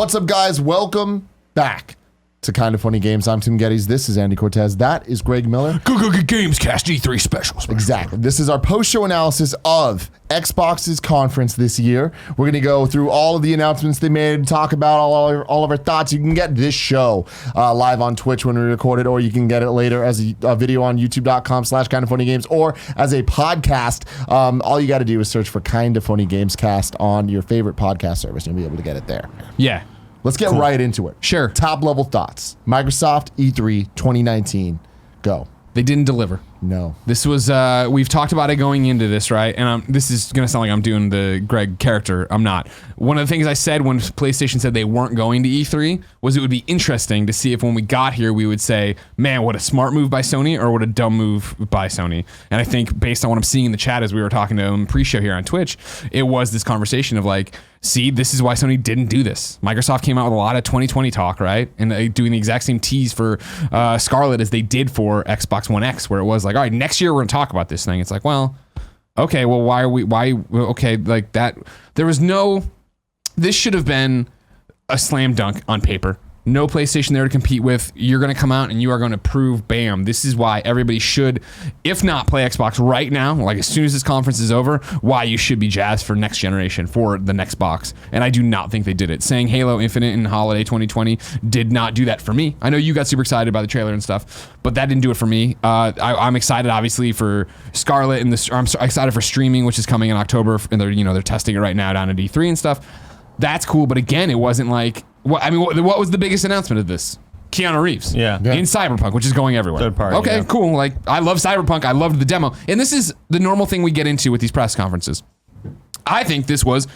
What's up, guys? Welcome back to Kind of Funny Games. I'm Tim Gettys. This is Andy Cortez. That is Greg Miller. Gamescast E3 specials. Exactly. This is our post-show analysis of Xbox's conference this year. We're going to go through all of the announcements they made, talk about all of our thoughts. You can get this show live on Twitch when we record it, or you can get it later as a video on youtube.com/kindoffunnygames, or as a podcast. All you got to do is search for Kind of Funny Gamescast on your favorite podcast service, and you'll be able to get it there. Yeah. Let's get right into it. Sure. Top level thoughts. Microsoft E3 2019. Go. They didn't deliver. No. This was, we've talked about it going into this, right? And this is going to sound like I'm doing the Greg character. I'm not. One of the things I said when PlayStation said they weren't going to E3 was it would be interesting to see if when we got here, we would say, man, what a smart move by Sony or what a dumb move by Sony. And I think based on what I'm seeing in the chat as we were talking to them pre-show here on Twitch, it was this conversation of like, see, this is why Sony didn't do this. Microsoft came out with a lot of 2020 talk, right? And doing the exact same tease for Scarlet as they did for Xbox One X, where it was like, all right, next year we're going to talk about this thing. It's like, well, okay, well, like that. There was no, this should have been a slam dunk on paper. No PlayStation there to compete with. You're going to come out and you are going to prove, bam, this is why everybody should, if not play Xbox right now, like as soon as this conference is over, why you should be jazzed for next generation, for the next box. And I do not think they did it. Saying Halo Infinite in holiday 2020 did not do that for me. I know you got super excited by the trailer and stuff, but that didn't do it for me. I'm excited, obviously, for Scarlet, and I'm excited for streaming, which is coming in October, and they're testing it right now down at E3 and stuff. That's cool, but again, it wasn't like, what was the biggest announcement of this? Keanu Reeves. Yeah. In Cyberpunk, which is going everywhere. Third party. Okay, yeah. cool. Like, I love Cyberpunk. I loved the demo. And this is the normal thing we get into with these press conferences. I think this was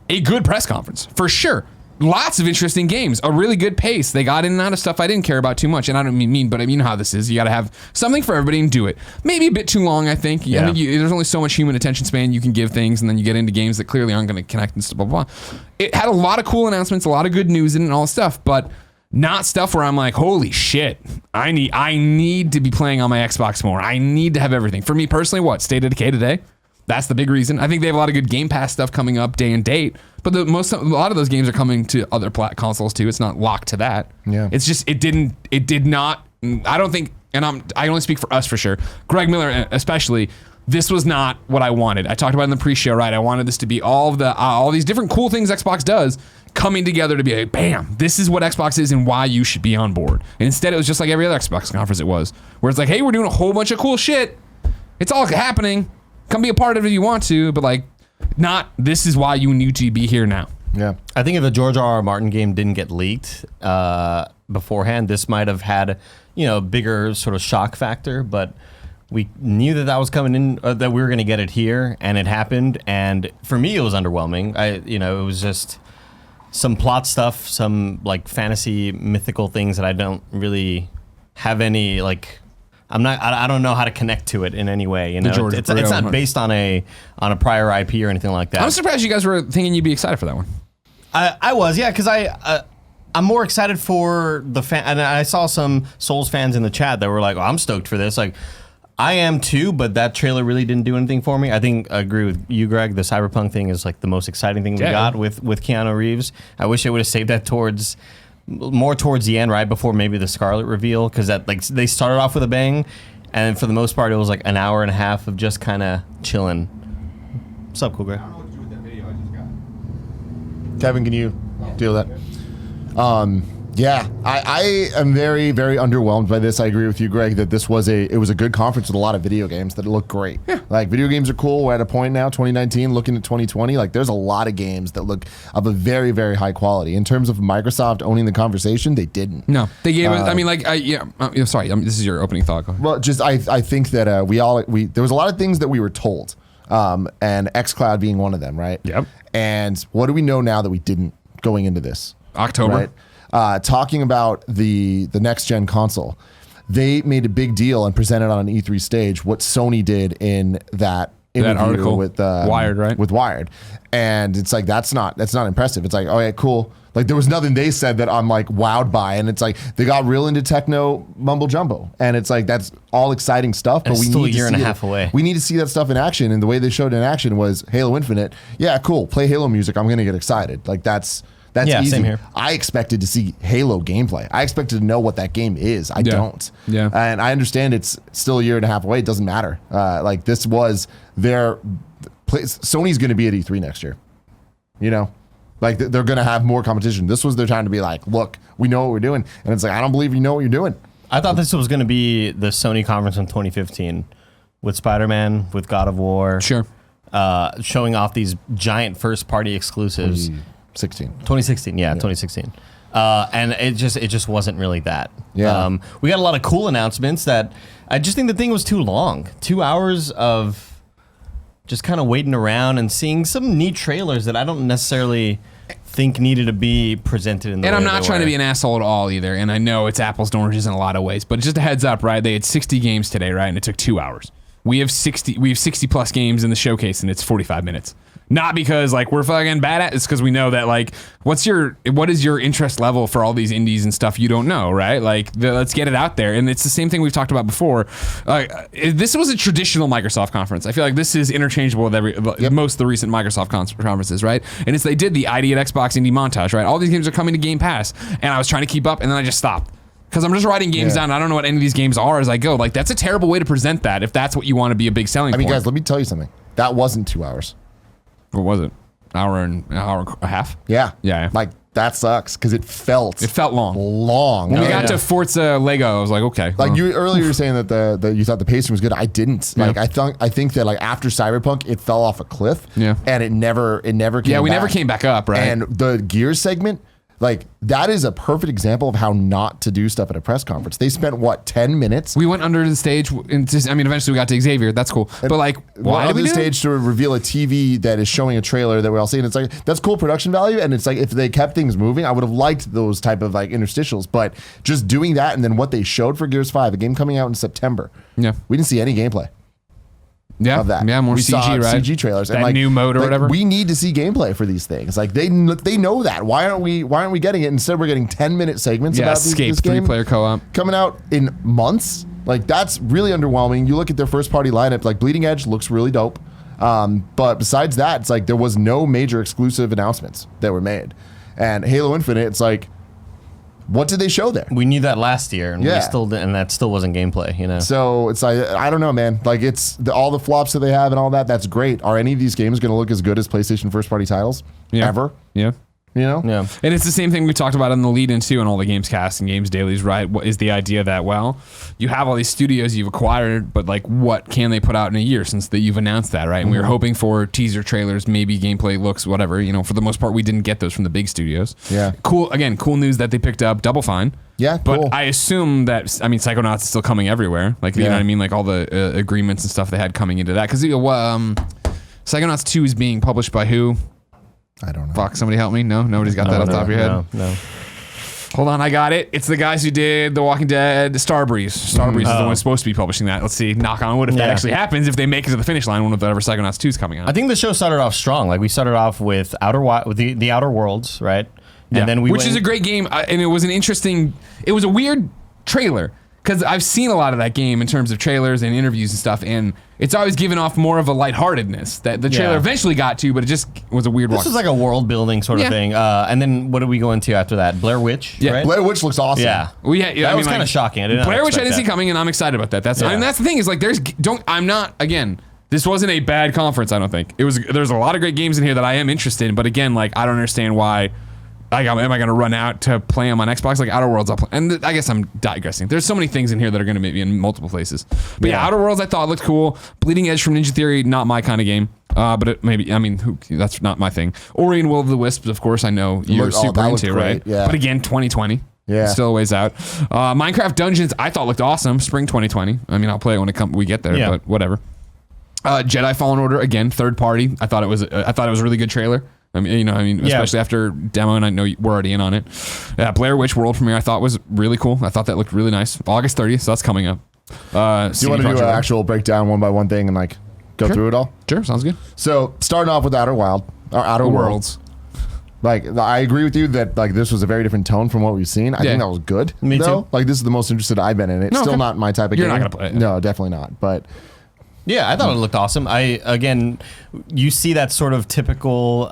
a good press conference, for sure. Lots of interesting games, a really good pace. They got in and out of stuff I didn't care about too much, and I don't mean, but I mean how this is. You got to have something for everybody and do it. Maybe a bit too long, I think. Yeah. I think there's only so much human attention span you can give things, and then you get into games that clearly aren't going to connect and stuff, blah, blah, blah. It had a lot of cool announcements, a lot of good news in it and all this stuff, but not stuff where I'm like, holy shit, I need to be playing on my Xbox more. I need to have everything. For me personally, State of Decay today? That's the big reason. I think they have a lot of good Game Pass stuff coming up day and date, but a lot of those games are coming to other consoles too. It's not locked to that. Yeah. It's just it did not. I don't think, and I only speak for us for sure. Greg Miller especially. This was not what I wanted. I talked about it in the pre-show, right? I wanted this to be all these different cool things Xbox does coming together to be like, bam, this is what Xbox is and why you should be on board. And instead, it was just like every other Xbox conference it was, where it's like, hey, we're doing a whole bunch of cool shit. It's all happening. Come be a part of it if you want to, but like, not this is why you need to be here now. Yeah. I think if the George R.R. Martin game didn't get leaked beforehand, this might have had, a bigger sort of shock factor, but we knew that was coming in, that we were going to get it here, and it happened. And for me, it was underwhelming. It was just some plot stuff, some like fantasy mythical things that I don't really have any like. I don't know how to connect to it in any way. It's not based on a prior IP or anything like that. I'm surprised you guys were thinking you'd be excited for that one. I was, yeah, because I'm more excited for the fan, and I saw some Souls fans in the chat that were like, "Oh, I'm stoked for this." Like, I am too, but that trailer really didn't do anything for me. I agree with you, Greg. The Cyberpunk thing is like the most exciting thing we got with Keanu Reeves. I wish they would have saved that more towards the end, right before maybe the Scarlet reveal, because that like they started off with a bang, and for the most part it was like an hour and a half of just kind of chilling. What's up, cool Greg? I don't know what to do with that video I just got. Kevin, can you deal with that? Yeah, I am very, very underwhelmed by this. I agree with you, Greg, that it was a good conference with a lot of video games that look great. Yeah. Like, video games are cool. We're at a point now, 2019, looking at 2020. Like, there's a lot of games that look of a very, very high quality. In terms of Microsoft owning the conversation, they didn't. No, they gave it. Sorry, this is your opening thought. Go ahead. Well, just I think that there was a lot of things that we were told, and xCloud being one of them, right? Yep. And what do we know now that we didn't going into this? October. Right? Talking about the next gen console, they made a big deal and presented on an E3 stage what Sony did in that interview article with Wired, right? With Wired, and it's like that's not impressive. It's like, oh yeah, cool. Like, there was nothing they said that I'm like wowed by, and it's like they got real into techno mumbo jumbo, and it's like that's all exciting stuff. But we need a year and a half away. We need to see that stuff in action, and the way they showed it in action was Halo Infinite. Yeah, cool. Play Halo music. I'm gonna get excited. Like that's That's Yeah, easy. same here. I expected to see Halo gameplay. I expected to know what that game is. I don't. Yeah. And I understand it's still a year and a half away. It doesn't matter. Like this was their place. Sony's going to be at E3 next year. You know, like they're going to have more competition. This was their time to be like, look, we know what we're doing. And it's like, I don't believe you know what you're doing. I thought this was going to be the Sony conference in 2015 with Spider-Man, with God of War. Sure. Showing off these giant first-party exclusives. 2016, yeah, 2016. And it just wasn't really that. Yeah. We got a lot of cool announcements that I just think the thing was too long. 2 hours of just kind of waiting around and seeing some neat trailers that I don't necessarily think needed to be presented in the And way I'm not they trying to were. be an asshole at all either. And I know it's apples and oranges in a lot of ways, but just a heads up, right? They had 60 games today, right? And it took 2 hours. We have 60 plus games in the showcase and it's 45 minutes. Not because like we're fucking bad at it, it's because we know that like what is your interest level for all these indies and stuff you don't know, right? Like let's get it out there. And it's the same thing we've talked about before. This was a traditional Microsoft conference. I feel like this is interchangeable with most of the recent Microsoft conferences, right? And they did the ID at Xbox indie montage, right? All these games are coming to Game Pass, and I was trying to keep up, and then I just stopped. Because I'm just writing games down. And I don't know what any of these games are as I go. Like, that's a terrible way to present that if that's what you want to be a big selling point. Guys, let me tell you something. That wasn't 2 hours. What was it? Hour and a half? Yeah. Yeah. Like, that sucks because it felt long. Long. When we got to Forza Lego, I was like, okay. Like you earlier, you were saying that you thought the pacing was good. I didn't. Yeah. Like I think that like after Cyberpunk, it fell off a cliff. Yeah. And it never came back. Yeah, we never came back up, right? And the Gears segment, like that is a perfect example of how not to do stuff at a press conference. They spent what 10 minutes. We went under the stage. And eventually we got to Xavier. That's cool. But like, why did we the do stage to reveal a TV that is showing a trailer that we're all seeing? It's like that's cool production value, and it's like if they kept things moving, I would have liked those type of like interstitials. But just doing that, and then what they showed for Gears 5, a game coming out in September. Yeah. We didn't see any gameplay. Yeah, Of that. yeah, more we CG, saw right? CG trailers. That and like, new mode or whatever. We need to see gameplay for these things. Like they know that. Why aren't we getting it? Instead, we're getting 10-minute segments Yeah, about Escape this game 3-player co-op. coming out in months. Like that's really underwhelming. You look at their first-party lineup. Like Bleeding Edge looks really dope. But besides that, it's like there was no major exclusive announcements that were made. And Halo Infinite, it's like, what did they show there? We knew that last year, and Yeah. we still did, and that still wasn't gameplay, you know. So it's like, I don't know, man. Like it's all the flops that they have and all that. That's great. Are any of these games going to look as good as PlayStation first-party titles ever? Yeah. You know? Yeah. And it's the same thing we talked about in the lead-in too, and all the Gamescast and Games Dailies, right? What is the idea that, well, you have all these studios you've acquired, but like, what can they put out in a year since that you've announced that, right? And we were hoping for teaser trailers, maybe gameplay looks, whatever. You know, for the most part, we didn't get those from the big studios. Yeah. Cool. Again, cool news that they picked up Double Fine. Yeah, But cool. I assume that, Psychonauts is still coming everywhere. Like, you know what I mean? Like all the agreements and stuff they had coming into that. Because Psychonauts 2 is being published by who? I don't know. Fuck, somebody help me. No, nobody's got that off the top of your head. No. Hold on, I got it. It's the guys who did The Walking Dead, Starbreeze. Starbreeze is the one who's supposed to be publishing that. Let's see, knock on wood, if that Yeah. actually happens, if they make it to the finish line, whenever Psychonauts 2 is coming out. I think the show started off strong. Like we started off with the Outer Worlds, right? And then Which is a great game, and it was it was a weird trailer, because I've seen a lot of that game in terms of trailers and interviews and stuff, and it's always given off more of a lightheartedness that the trailer eventually got to, but it just was a weird one. This was like a world building sort of thing. And then what did we go into after that? Blair Witch, Yeah. right? Blair Witch looks awesome. Yeah. Well, yeah, That was kind of shocking. I didn't Blair Witch I expect didn't see that. coming, and I'm excited about that. That's the thing is like this wasn't a bad conference. I don't think there's a lot of great games in here that I am interested in, but again, like I don't understand why. Like, am I going to run out to play them on Xbox? Like Outer Worlds, I'll play. And I guess I'm digressing. There's so many things in here that are going to make me in multiple places. But yeah, Outer Worlds I thought looked cool. Bleeding Edge from Ninja Theory, not my kind of game. But that's not my thing. Ori and Will of the Wisps, of course, I know you're super that looked into, great, right? yeah. But again, 2020. Yeah. Still a ways out. Minecraft Dungeons I thought looked awesome. Spring 2020. I mean, I'll play it when we get there, but whatever. Jedi Fallen Order, again, third party. I thought it was a really good trailer. Especially after demo, and I know we're already in on it. Blair Witch World Premiere I thought was really cool. I thought that looked really nice. August 30th, so that's coming up. Do you want to do an actual breakdown one by one thing and like go through it all? Sure, sounds good. So starting off with Outer Worlds. Like I agree with you that like this was a very different tone from what we've seen. I think that was good. Me though. too. Like this is the most interested I've been in it. Still not my type of You're game. not gonna play it. No, definitely not. But Yeah, I thought it looked awesome. You see that sort of typical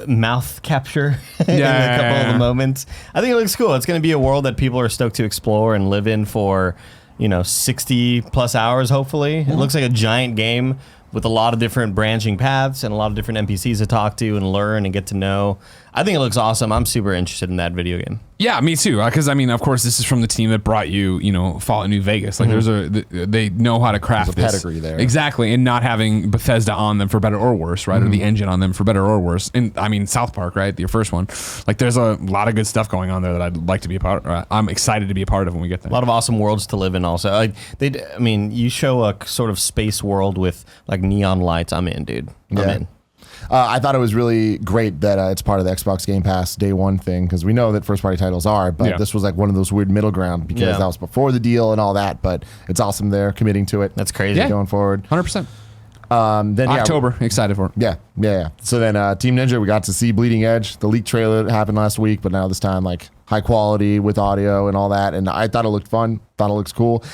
mouth capture in a couple of the moments. I think it looks cool. It's going to be a world that people are stoked to explore and live in for, 60 plus hours, hopefully. It looks like a giant game with a lot of different branching paths and a lot of different NPCs to talk to and learn and get to know. I think it looks awesome. I'm super interested in that video game. Yeah, me too. Because of course, this is from the team that brought you, Fallout New Vegas. Like, they know how to craft There's a this. pedigree there. Exactly, and not having Bethesda on them for better or worse, right? Or the engine on them for better or worse. And South Park, right? Your first one. Like, there's a lot of good stuff going on there that I'd like to be a part of. I'm excited to be a part of when we get there. A lot of awesome worlds to live in. Also, you show a sort of space world with like neon lights. I'm in, dude. I'm in. I thought it was really great that it's part of the Xbox Game Pass day one thing, because we know that first party titles are, but this was like one of those weird middle ground because that was before the deal and all that. But it's awesome they're committing to it. That's crazy. Going forward. 100%. Then October, excited for it. Yeah. So then Team Ninja, we got to see Bleeding Edge. The leak trailer happened last week, but now this time like high quality with audio and all that. And I thought it looked fun. Thought it looks cool.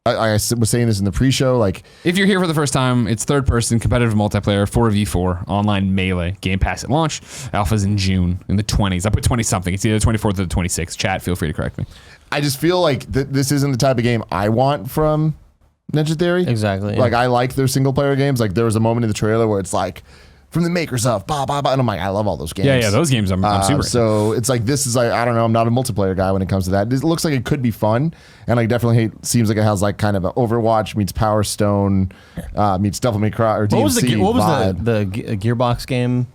I was saying this in the pre-show. Like, if you're here for the first time, it's third-person competitive multiplayer, 4v4, online melee, Game Pass at launch. Alpha's in June, in the 20s. I put 20-something. It's either the 24th or the 26th. Chat, feel free to correct me. I just feel like this isn't the type of game I want from Ninja Theory. Exactly. Like, I like their single-player games. Like, there was a moment in the trailer where it's like, from the makers of blah, blah, blah. And I'm like, I love all those games. Yeah, those games I'm super into. So it's like, this is like, I don't know, I'm not a multiplayer guy when it comes to that. It looks like it could be fun. And I definitely seems like it has like kind of an Overwatch meets Power Stone, meets Devil May Cry or DMC. What was the Gearbox game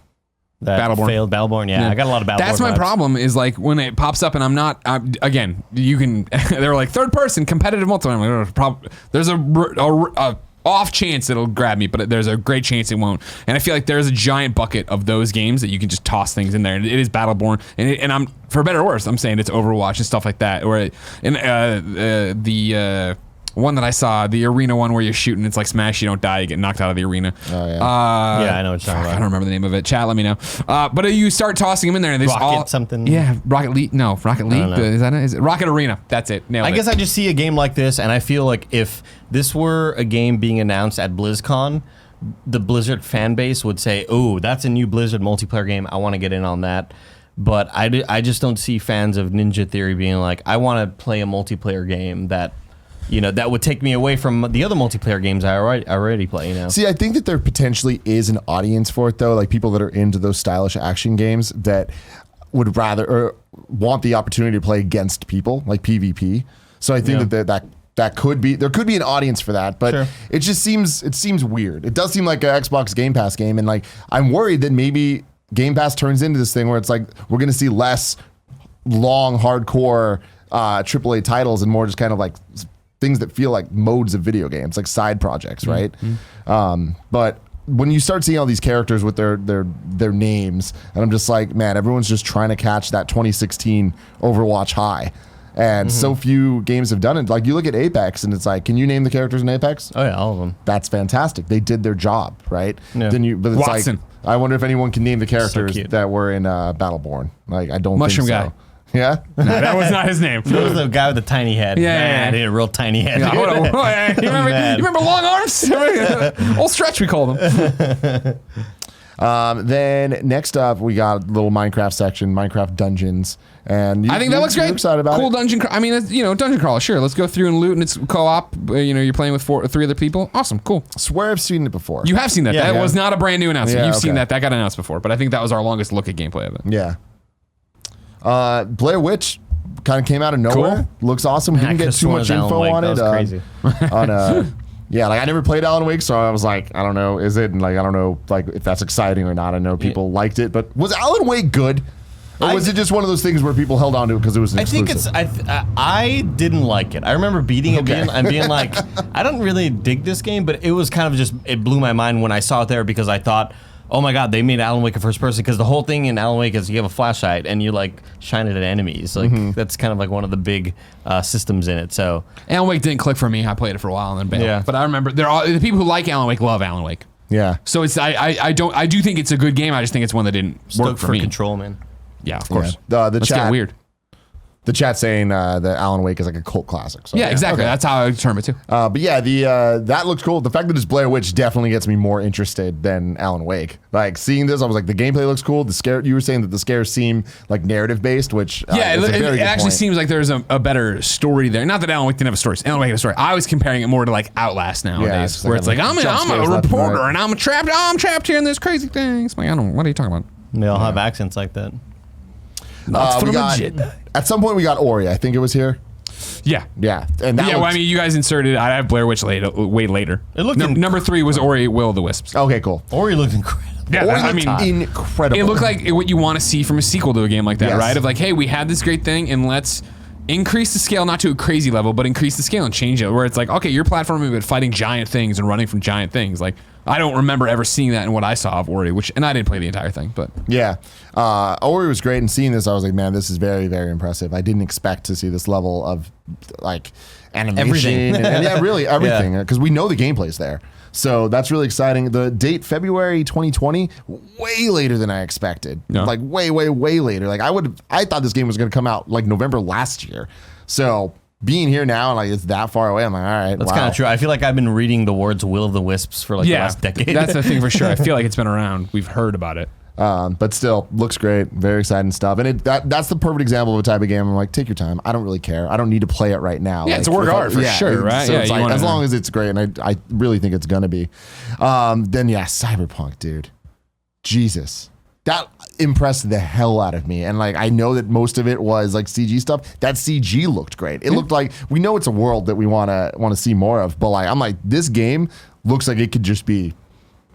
that Battleborn. failed? Battleborn, yeah. I got a lot of Battleborn That's my vibes. problem is like when it pops up and I'm not, again, you can, they're like third person competitive multiplayer. I'm like, there's a off chance it'll grab me, but there's a great chance it won't. And I feel like there's a giant bucket of those games that you can just toss things in there. And it is Battleborn, and I'm, for better or worse, I'm saying it's Overwatch and stuff like that. Or the one that I saw, the arena one where you're shooting, it's like Smash, you don't die, you get knocked out of the arena. Oh, yeah. Yeah, I know what you're talking about. I don't remember the name of it. Chat, let me know. But you start tossing them in there, and there's Rocket something? Yeah, Rocket League. No, Rocket League. Is that it? Is it Rocket Arena? That's it. Nailed I it. guess I just see a game like this, and I feel like if this were a game being announced at BlizzCon, the Blizzard fan base would say, "Oh, that's a new Blizzard multiplayer game. I want to get in on that." But I just don't see fans of Ninja Theory being like, "I want to play a multiplayer game that." That would take me away from the other multiplayer games I already play, See, I think that there potentially is an audience for it, though. Like people that are into those stylish action games that would rather or want the opportunity to play against people, like PvP. So I think that could be, there could be an audience for that, but it just seems weird. It does seem like an Xbox Game Pass game, and like I'm worried that maybe Game Pass turns into this thing where it's like we're going to see less long, hardcore AAA titles and more just kind of like things that feel like modes of video games, like side projects, right? But when you start seeing all these characters with their names, and I'm just like, man, everyone's just trying to catch that 2016 Overwatch high. And so few games have done it. Like you look at Apex, and it's like, can you name the characters in Apex? Oh yeah, all of them. That's fantastic. They did their job, right? Yeah. But it's Watson. like, I wonder if anyone can name the characters cute. that were in Battleborn. Like I don't Mushroom think so. guy. Yeah. No, that was not his name. That was the guy with the tiny head. Yeah. He had a real tiny head. Yeah, hold on. You remember long arms? Old Stretch, we called him. Then next up, we got a little Minecraft section, Minecraft dungeons, and I think that looks great. You're excited about cool it? dungeon. I mean, dungeon crawl. Sure, let's go through and loot, and it's co-op. You're playing with 3 other people. Awesome, cool. I swear I've seen it before. You have seen that. Yeah, That was not a brand new announcement. Yeah, You've seen okay. that. That got announced before, but I think that was our longest look at gameplay of it. Yeah. Blair Witch kind of came out of nowhere. Cool. Looks awesome. We Yeah, didn't get could've too sworn much it was info Alan on Wake. it. That was crazy. Yeah, like I never played Alan Wake, so I was like, I don't know, is it? And like, I don't know, like if that's exciting or not. I know people liked it, but was Alan Wake good? Or was it just one of those things where people held on to it because it was an I think exclusive? I didn't like it. I remember beating it and being like, I don't really dig this game, but it was kind of just, it blew my mind when I saw it there because I thought, oh my God, they made Alan Wake a first person, because the whole thing in Alan Wake is you have a flashlight and you like shine it at enemies. Like that's kind of like one of the big systems in it. So Alan Wake didn't click for me. I played it for a while and then bailed. Yeah. But I remember the people who like Alan Wake love Alan Wake. Yeah. So it's I do think it's a good game. I just think it's one that didn't work stoked for for me. Control, man. Yeah, of course. The Let's chat get weird. The chat's saying that Alan Wake is like a cult classic. So, Yeah, exactly. okay. That's how I would term it too. But yeah, that looks cool. The fact that it's Blair Witch definitely gets me more interested than Alan Wake. Like seeing this, I was like, the gameplay looks cool. The scare, you were saying that the scares seem like narrative based, which Yeah, is a very it good actually point. seems like there's a better story there. Not that Alan Wake didn't have a story. Alan Wake had a story. I was comparing it more to like Outlast nowadays, it's where like it's like I'm jump a scares left and reporter right. and I'm trapped here in this crazy thing. It's like I don't. What are you talking about? They all have accents like that. We got, at some point we got Ori. I think it was here. Yeah. Yeah, and that Well, I looks- mean, you guys inserted. I have Blair Witch way later. It looked number 3 was Ori Will of the Wisps. okay, cool. Ori looked incredible. Yeah, Ori I looked mean, incredible. it looked like what you want to see from a sequel to a game like that, Yes. right? Of like, hey, we had this great thing, and let's increase the scale, not to a crazy level, but increase the scale and change it. Where it's like, okay, you're platforming but fighting giant things and running from giant things. Like, I don't remember ever seeing that in what I saw of Ori, and I didn't play the entire thing, but Yeah. Ori was great, and seeing this, I was like, man, this is very, very impressive. I didn't expect to see this level of like animation. Everything. and yeah, really everything, because we know the gameplay's there. So that's really exciting. The date, February 2020, way later than I expected. Yeah. Like way, way, way later. Like I thought this game was going to come out like November last year. So being here now, like it's that far away, I'm like, all right, That's wow. kind of true. I feel like I've been reading the words Will of the Wisps for like the yeah, last decade. that's the thing for sure. I feel like it's been around. We've heard about it. But still, looks great. Very exciting stuff. And that's the perfect example of a type of game. I'm like, take your time. I don't really care. I don't need to play it right now. Yeah, like, it's a work if of I- art for sure, right? So Yeah, it's you like, wanna- as long as it's great, and I really think it's gonna be. Then yeah, Cyberpunk, dude. Jesus. That impressed the hell out of me. And like I know that most of it was like CG stuff. That CG looked great. It looked like we know it's a world that we wanna see more of, but like I'm like, this game looks like it could just be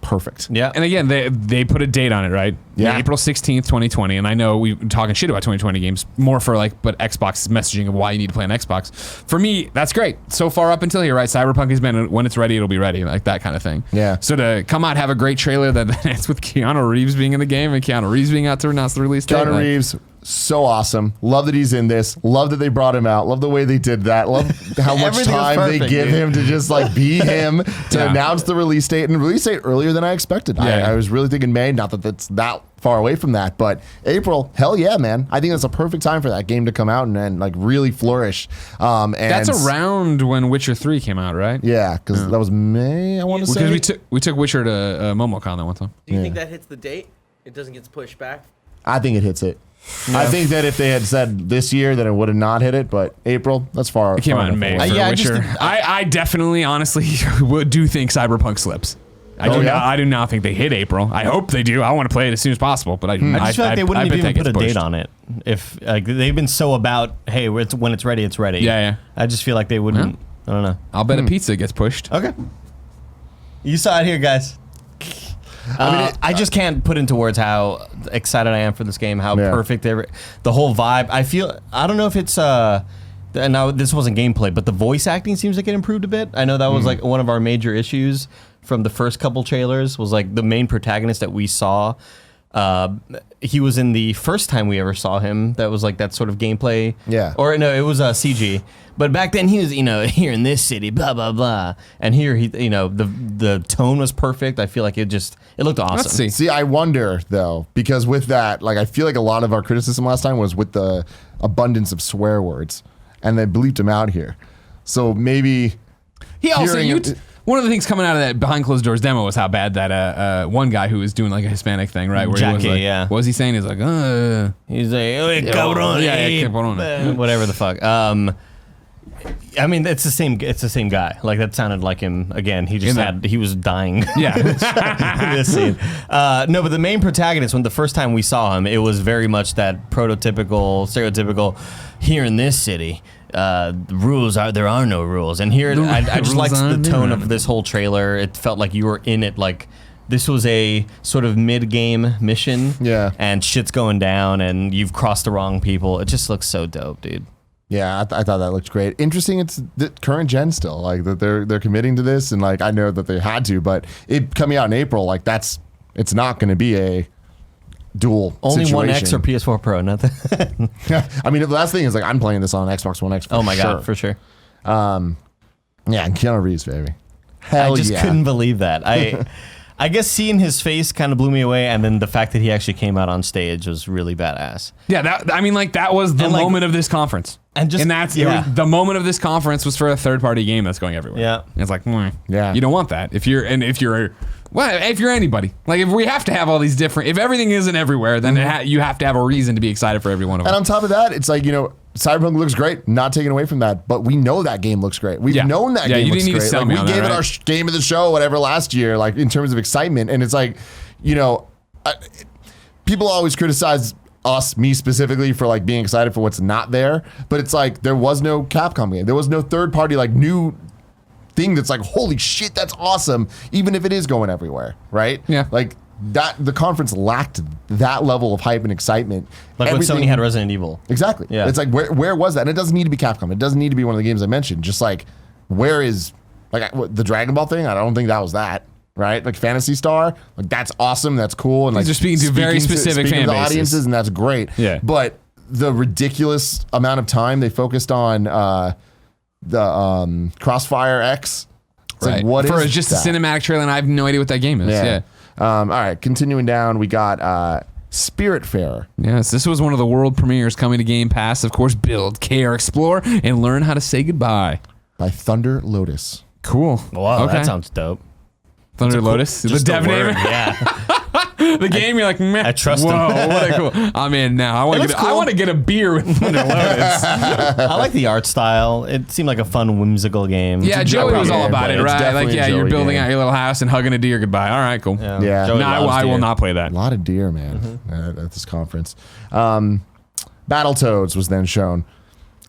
perfect. yeah. And again, they put a date on it, right? Yeah. April 16th, 2020. And I know we've been talking shit about 2020 games more for like, but Xbox's messaging of why you need to play on Xbox. For me, that's great. So far up until here, right? Cyberpunk has been, when it's ready, it'll be ready, like that kind of thing. Yeah. So to come out, have a great trailer that ends with Keanu Reeves being in the game and Keanu Reeves being out to announce the release date. Keanu like- Reeves, so awesome. Love that he's in this. Love that they brought him out. Love the way they did that. Love how much Everything was time they perfect, give dude. him to just like be him, to Yeah. announce the release date, and release date earlier than I expected. Yeah. I was really thinking May, not that that's that far away from that, but April, hell yeah, man. I think that's a perfect time for that game to come out and like really flourish. And That's around when Witcher 3 came out, right? Yeah, because that was May, I want to say. Because we took Witcher to MomoCon that one time. Do you think that hits the date? It doesn't get pushed back? I think it hits it. I think that if they had said this year, then it would have not hit it. But April, that's far. It came far out in enough May away. for Yeah, I just Witcher. think- I definitely, honestly, do think Cyberpunk slips. I do not think they hit April. I hope they do. I want to play it as soon as possible. But I just feel like they wouldn't bet even that put gets a date pushed. on it. If like they've been so about, hey, when it's ready, it's ready. Yeah, yeah. I just feel like they wouldn't. I don't know. I'll bet a pizza gets pushed. Okay. You saw it here, guys. I just can't put into words how excited I am for this game. How Yeah. perfect the whole vibe. I don't know if it's now this wasn't gameplay, but the voice acting seems like it improved a bit. I know that was like one of our major issues from the first couple trailers. Was like the main protagonist that we saw. He was in the first time we ever saw him. That was like that sort of gameplay. Yeah. Or no, it was CG. But back then he was, here in this city, blah blah blah. And here he, the tone was perfect. I feel like it looked awesome. Let's see. See, I wonder though, because with that, like, I feel like a lot of our criticism last time was with the abundance of swear words, and they bleeped him out here. So maybe He also hearing it- one of the things coming out of that behind closed doors demo was how bad that one guy who was doing like a Hispanic thing, right? Where he was Jackie, like, yeah. what was he saying? He's like, He's like, "Oye, cabrón, yeah, eh, cabrón." whatever the fuck. I mean, it's the same guy. Like that sounded like him again. He just he was dying. yeah. in this scene. No, but the main protagonist, when the first time we saw him, it was very much that prototypical, stereotypical. Here in this city, there are no rules. And here, I just rules liked the aren't tone there. of this whole trailer. It felt like you were in it. Like this was a sort of mid-game mission. Yeah. And shit's going down, and you've crossed the wrong people. It just looks so dope, dude. Yeah, I thought that looked great. Interesting, it's the current gen still, like that they're committing to this, and like I know that they had to, but it coming out in April, like it's not going to be a dual Only situation. One X or PS4 Pro, nothing. I mean, the last thing is like I'm playing this on Xbox One X. For Oh my sure. god, for sure. Yeah, and Keanu Reeves, baby. Hell I just yeah. couldn't believe that. I guess seeing his face kind of blew me away, and then the fact that he actually came out on stage was really badass. Yeah, that was the moment of this conference. And that's the moment of this conference was for a third-party game that's going everywhere. Yeah. And it's like, you don't want that. If you're anybody, like if we have to have all these different, if everything isn't everywhere, then you have to have a reason to be excited for every one of them. And on top of that, it's like, Cyberpunk looks great, not taken away from that, but we know that game looks great. We've known that game looks great. Like, we gave it our game of the show, whatever, last year, like in terms of excitement. And it's like, people always criticize us, me specifically, for like being excited for what's not there. But it's like, there was no Capcom game. There was no third party, like new thing that's like, holy shit, that's awesome, even if it is going everywhere, right? Yeah. Like, that the conference lacked that level of hype and excitement. Like when Sony had Resident Evil. Exactly. Yeah. It's like, where was that? And it doesn't need to be Capcom. It doesn't need to be one of the games I mentioned. Just like, where is the Dragon Ball thing? I don't think that was that. Right? Like Phantasy Star, like that's awesome. That's cool. And like they're speaking to very specific fan bases. Audiences, and that's great. Yeah. But the ridiculous amount of time they focused on the Crossfire X. It's right. Like, what for is just that? a cinematic trailer, and I have no idea what that game is. Yeah. All right, continuing down, we got Spiritfarer. Yes, this was one of the world premieres coming to Game Pass. Of course, build, care, explore, and learn how to say goodbye. By Thunder Lotus. Cool. Wow, that sounds dope. Thunder Lotus? The dev name? Yeah. The game, you're like, meh. I trust him. What a cool. I'm in now. I want to get a beer with Thunder Lotus. I like the art style. It seemed like a fun, whimsical game. Yeah, Joey was all about it, right? Like, you're building out your little house and hugging a deer goodbye. All right, cool. Yeah. No, I will not play that. A lot of deer, man, at this conference. Battletoads was then shown.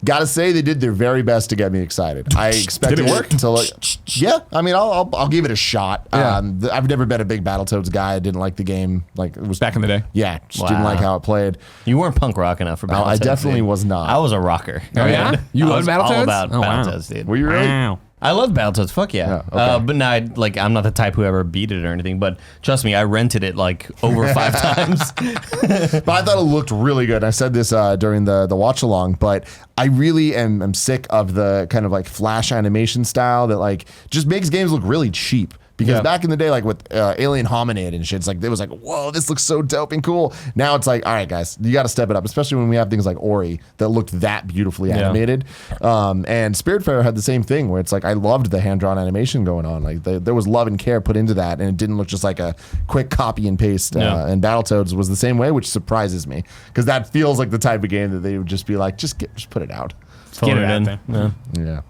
Gotta say, they did their very best to get me excited. I expected Did it work? to look. Yeah, I mean, I'll give it a shot. Yeah. I've never been a big Battletoads guy. I didn't like the game. Like, it was Back in the day? Yeah, just didn't like how it played. You weren't punk rock enough for Battletoads. I definitely was not. I was a rocker. Oh, yeah? You loved Battletoads? All about Wow. Battletoads, dude. Were you really? Wow. I love Battletoads. Fuck yeah. okay. But no, I'm not the type who ever beat it or anything. But trust me, I rented it like over 5 times. But I thought it looked really good. I said this during the watch along, but I really am sick of the kind of like flash animation style that like just makes games look really cheap. Because back in the day, like with Alien Hominid and shit, it's like, it was like, whoa, this looks so dope and cool. Now it's like, all right, guys, you got to step it up, especially when we have things like Ori that looked that beautifully animated. And Spiritfarer had the same thing where it's like, I loved the hand-drawn animation going on. Like there was love and care put into that, and it didn't look just like a quick copy and paste. And Battletoads was the same way, which surprises me because that feels like the type of game that they would just be like, just put it out. Get it out there. Yeah.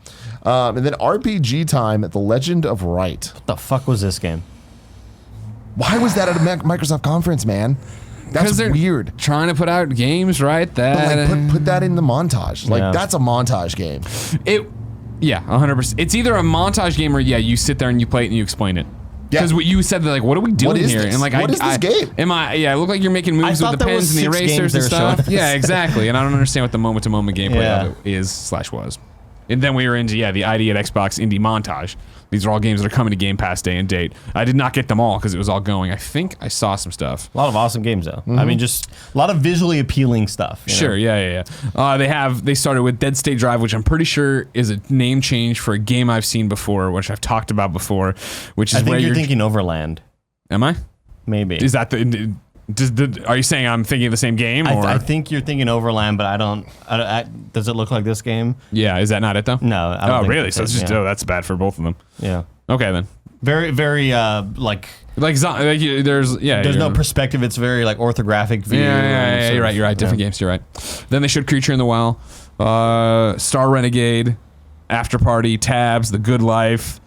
And then RPG time at the Legend of Right. What the fuck was this game? Why was that at a Microsoft conference, man? That's they're weird. Trying to put out games, right? But like, put that in the montage. Like, that's a montage game. 100%. It's either a montage game or you sit there and you play it and you explain it. Because what you said, like, what are we doing here? This? And like, what is this game? I look like you're making moves with the pens and the erasers and stuff. Yeah, exactly. And I don't understand what the moment-to-moment gameplay of it is/was. And then we were into the ID at Xbox Indie Montage. These are all games that are coming to Game Pass day and date. I did not get them all because it was all going. I think I saw some stuff. A lot of awesome games though. I mean, just a lot of visually appealing stuff. Sure, yeah. They started with Dead State Drive, which I'm pretty sure is a name change for a game I've seen before, which I've talked about before. Which is where you're thinking Overland. Am I? Maybe. Is that are you saying I'm thinking of the same game? Or? I think you're thinking Overland, but I don't. Does it look like this game? Yeah, is that not it though? No. I don't think really? So it's just that's bad for both of them. Yeah. Okay then. Very, very like there's no perspective. It's very like orthographic view. Yeah, you're right. Different games. You're right. Then they showed Creature in the Well, Star Renegade, After Party, Tabs, The Good Life,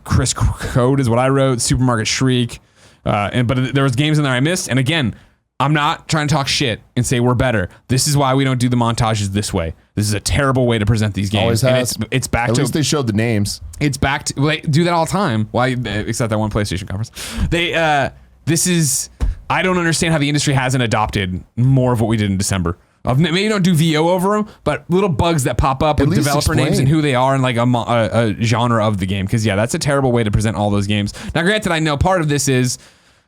Chris Code is what I wrote. Supermarket Shriek. But there was games in there I missed, and again, I'm not trying to talk shit and say we're better. This is why we don't do the montages this way. This is a terrible way to present these games. Always has. And it's back At to. least they showed the names. It's back to. They do that all the time. Why? Except that one PlayStation conference. This is. I don't understand how the industry hasn't adopted more of what we did in December. Maybe don't do VO over them, but little bugs that pop up with developer names and who they are and like a genre of the game. Because that's a terrible way to present all those games. Now, granted, I know part of this is,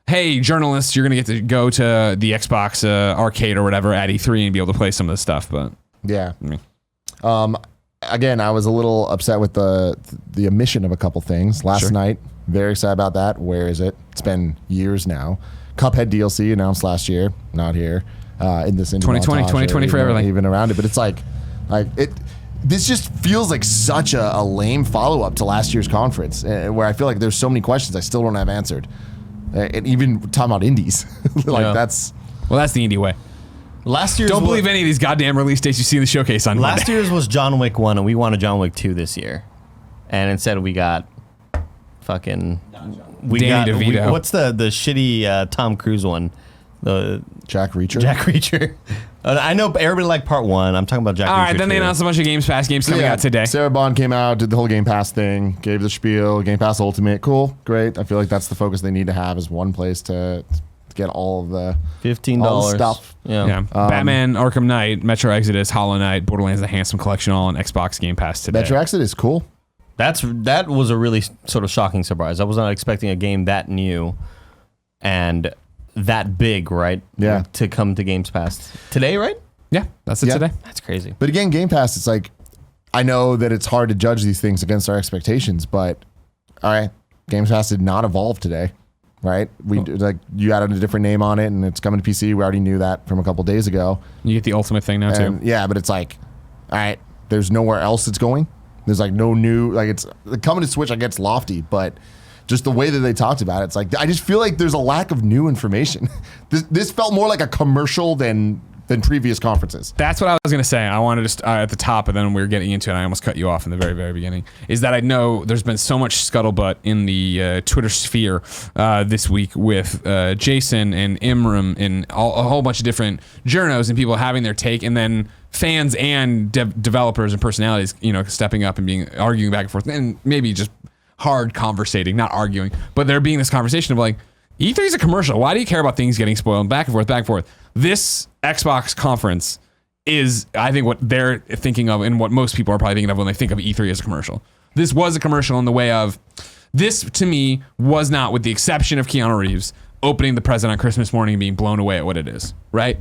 hey, journalists, you're gonna get to go to the Xbox arcade or whatever at E3 and be able to play some of this stuff. But again, I was a little upset with the omission of a couple things last night. Very excited about that. Where is it? It's been years now. Cuphead DLC announced last year, not here. In this 2020 for everything. Even around it, but it's like it. This just feels like such a lame follow up to last year's conference, where I feel like there's so many questions I still don't have answered. And even talking about indies, that's the indie way. Last year's Don't believe any of these goddamn release dates you see in the showcase on Last Monday. year's was John Wick 1, and we wanted John Wick 2 this year. And instead we got fucking... Danny DeVito. What's the shitty Tom Cruise one? The Jack Reacher. Jack Reacher. I know everybody liked part 1. I'm talking about Jack Reacher. All right, then they 2. announced a bunch of Games Pass games coming out today. Sarah Bond came out, did the whole Game Pass thing, gave the spiel, Game Pass Ultimate. Cool, great. I feel like that's the focus they need to have, is one place to get all of the $15 all the stuff. Yeah. Batman, Arkham Knight, Metro Exodus, Hollow Knight, Borderlands: The Handsome Collection, all on Xbox Game Pass today. Metro Exodus is cool. That was a really sort of shocking surprise. I was not expecting a game that new and that big, right? Yeah. To come to Games Pass today, right? Yeah, that's it today. That's crazy. But again, Game Pass, it's like, I know that it's hard to judge these things against our expectations, but all right, Game Pass did not evolve today, right? You added a different name on it, and it's coming to PC. We already knew that from a couple days ago. You get the Ultimate thing now too. Yeah, but it's like, all right, there's nowhere else it's going. There's like no new, like it's coming to Switch. I get it's lofty, but just the way that they talked about it, it's like I just feel like there's a lack of new information. This felt more like a commercial than previous conferences. That's what I was going to say. I wanted to at the top, and then we were getting into it. And I almost cut you off in the very, very beginning. Is that I know there's been so much scuttlebutt in the Twitter sphere this week with Jason and Imram and a whole bunch of different journos and people having their take, and then fans and developers and personalities, stepping up and arguing back and forth, and maybe just hard conversating, not arguing, but there being this conversation of like, E3 is a commercial. Why do you care about things getting spoiled? Back and forth, back and forth. This Xbox conference is, I think, what they're thinking of and what most people are probably thinking of when they think of E3 as a commercial. This was a commercial in the way of, this to me was not, with the exception of Keanu Reeves, opening the present on Christmas morning and being blown away at what it is, right?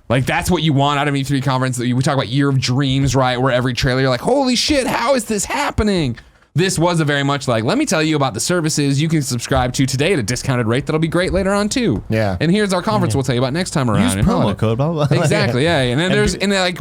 Like, that's what you want out of an E3 conference. We talk about Year of Dreams, right? Where every trailer, you're like, holy shit, how is this happening? This was a very much like, let me tell you about the services you can subscribe to today at a discounted rate that'll be great later on too. Yeah. And here's our conference we'll tell you about next time around. Use And promo code, blah, blah, blah. Exactly, yeah. And then there's,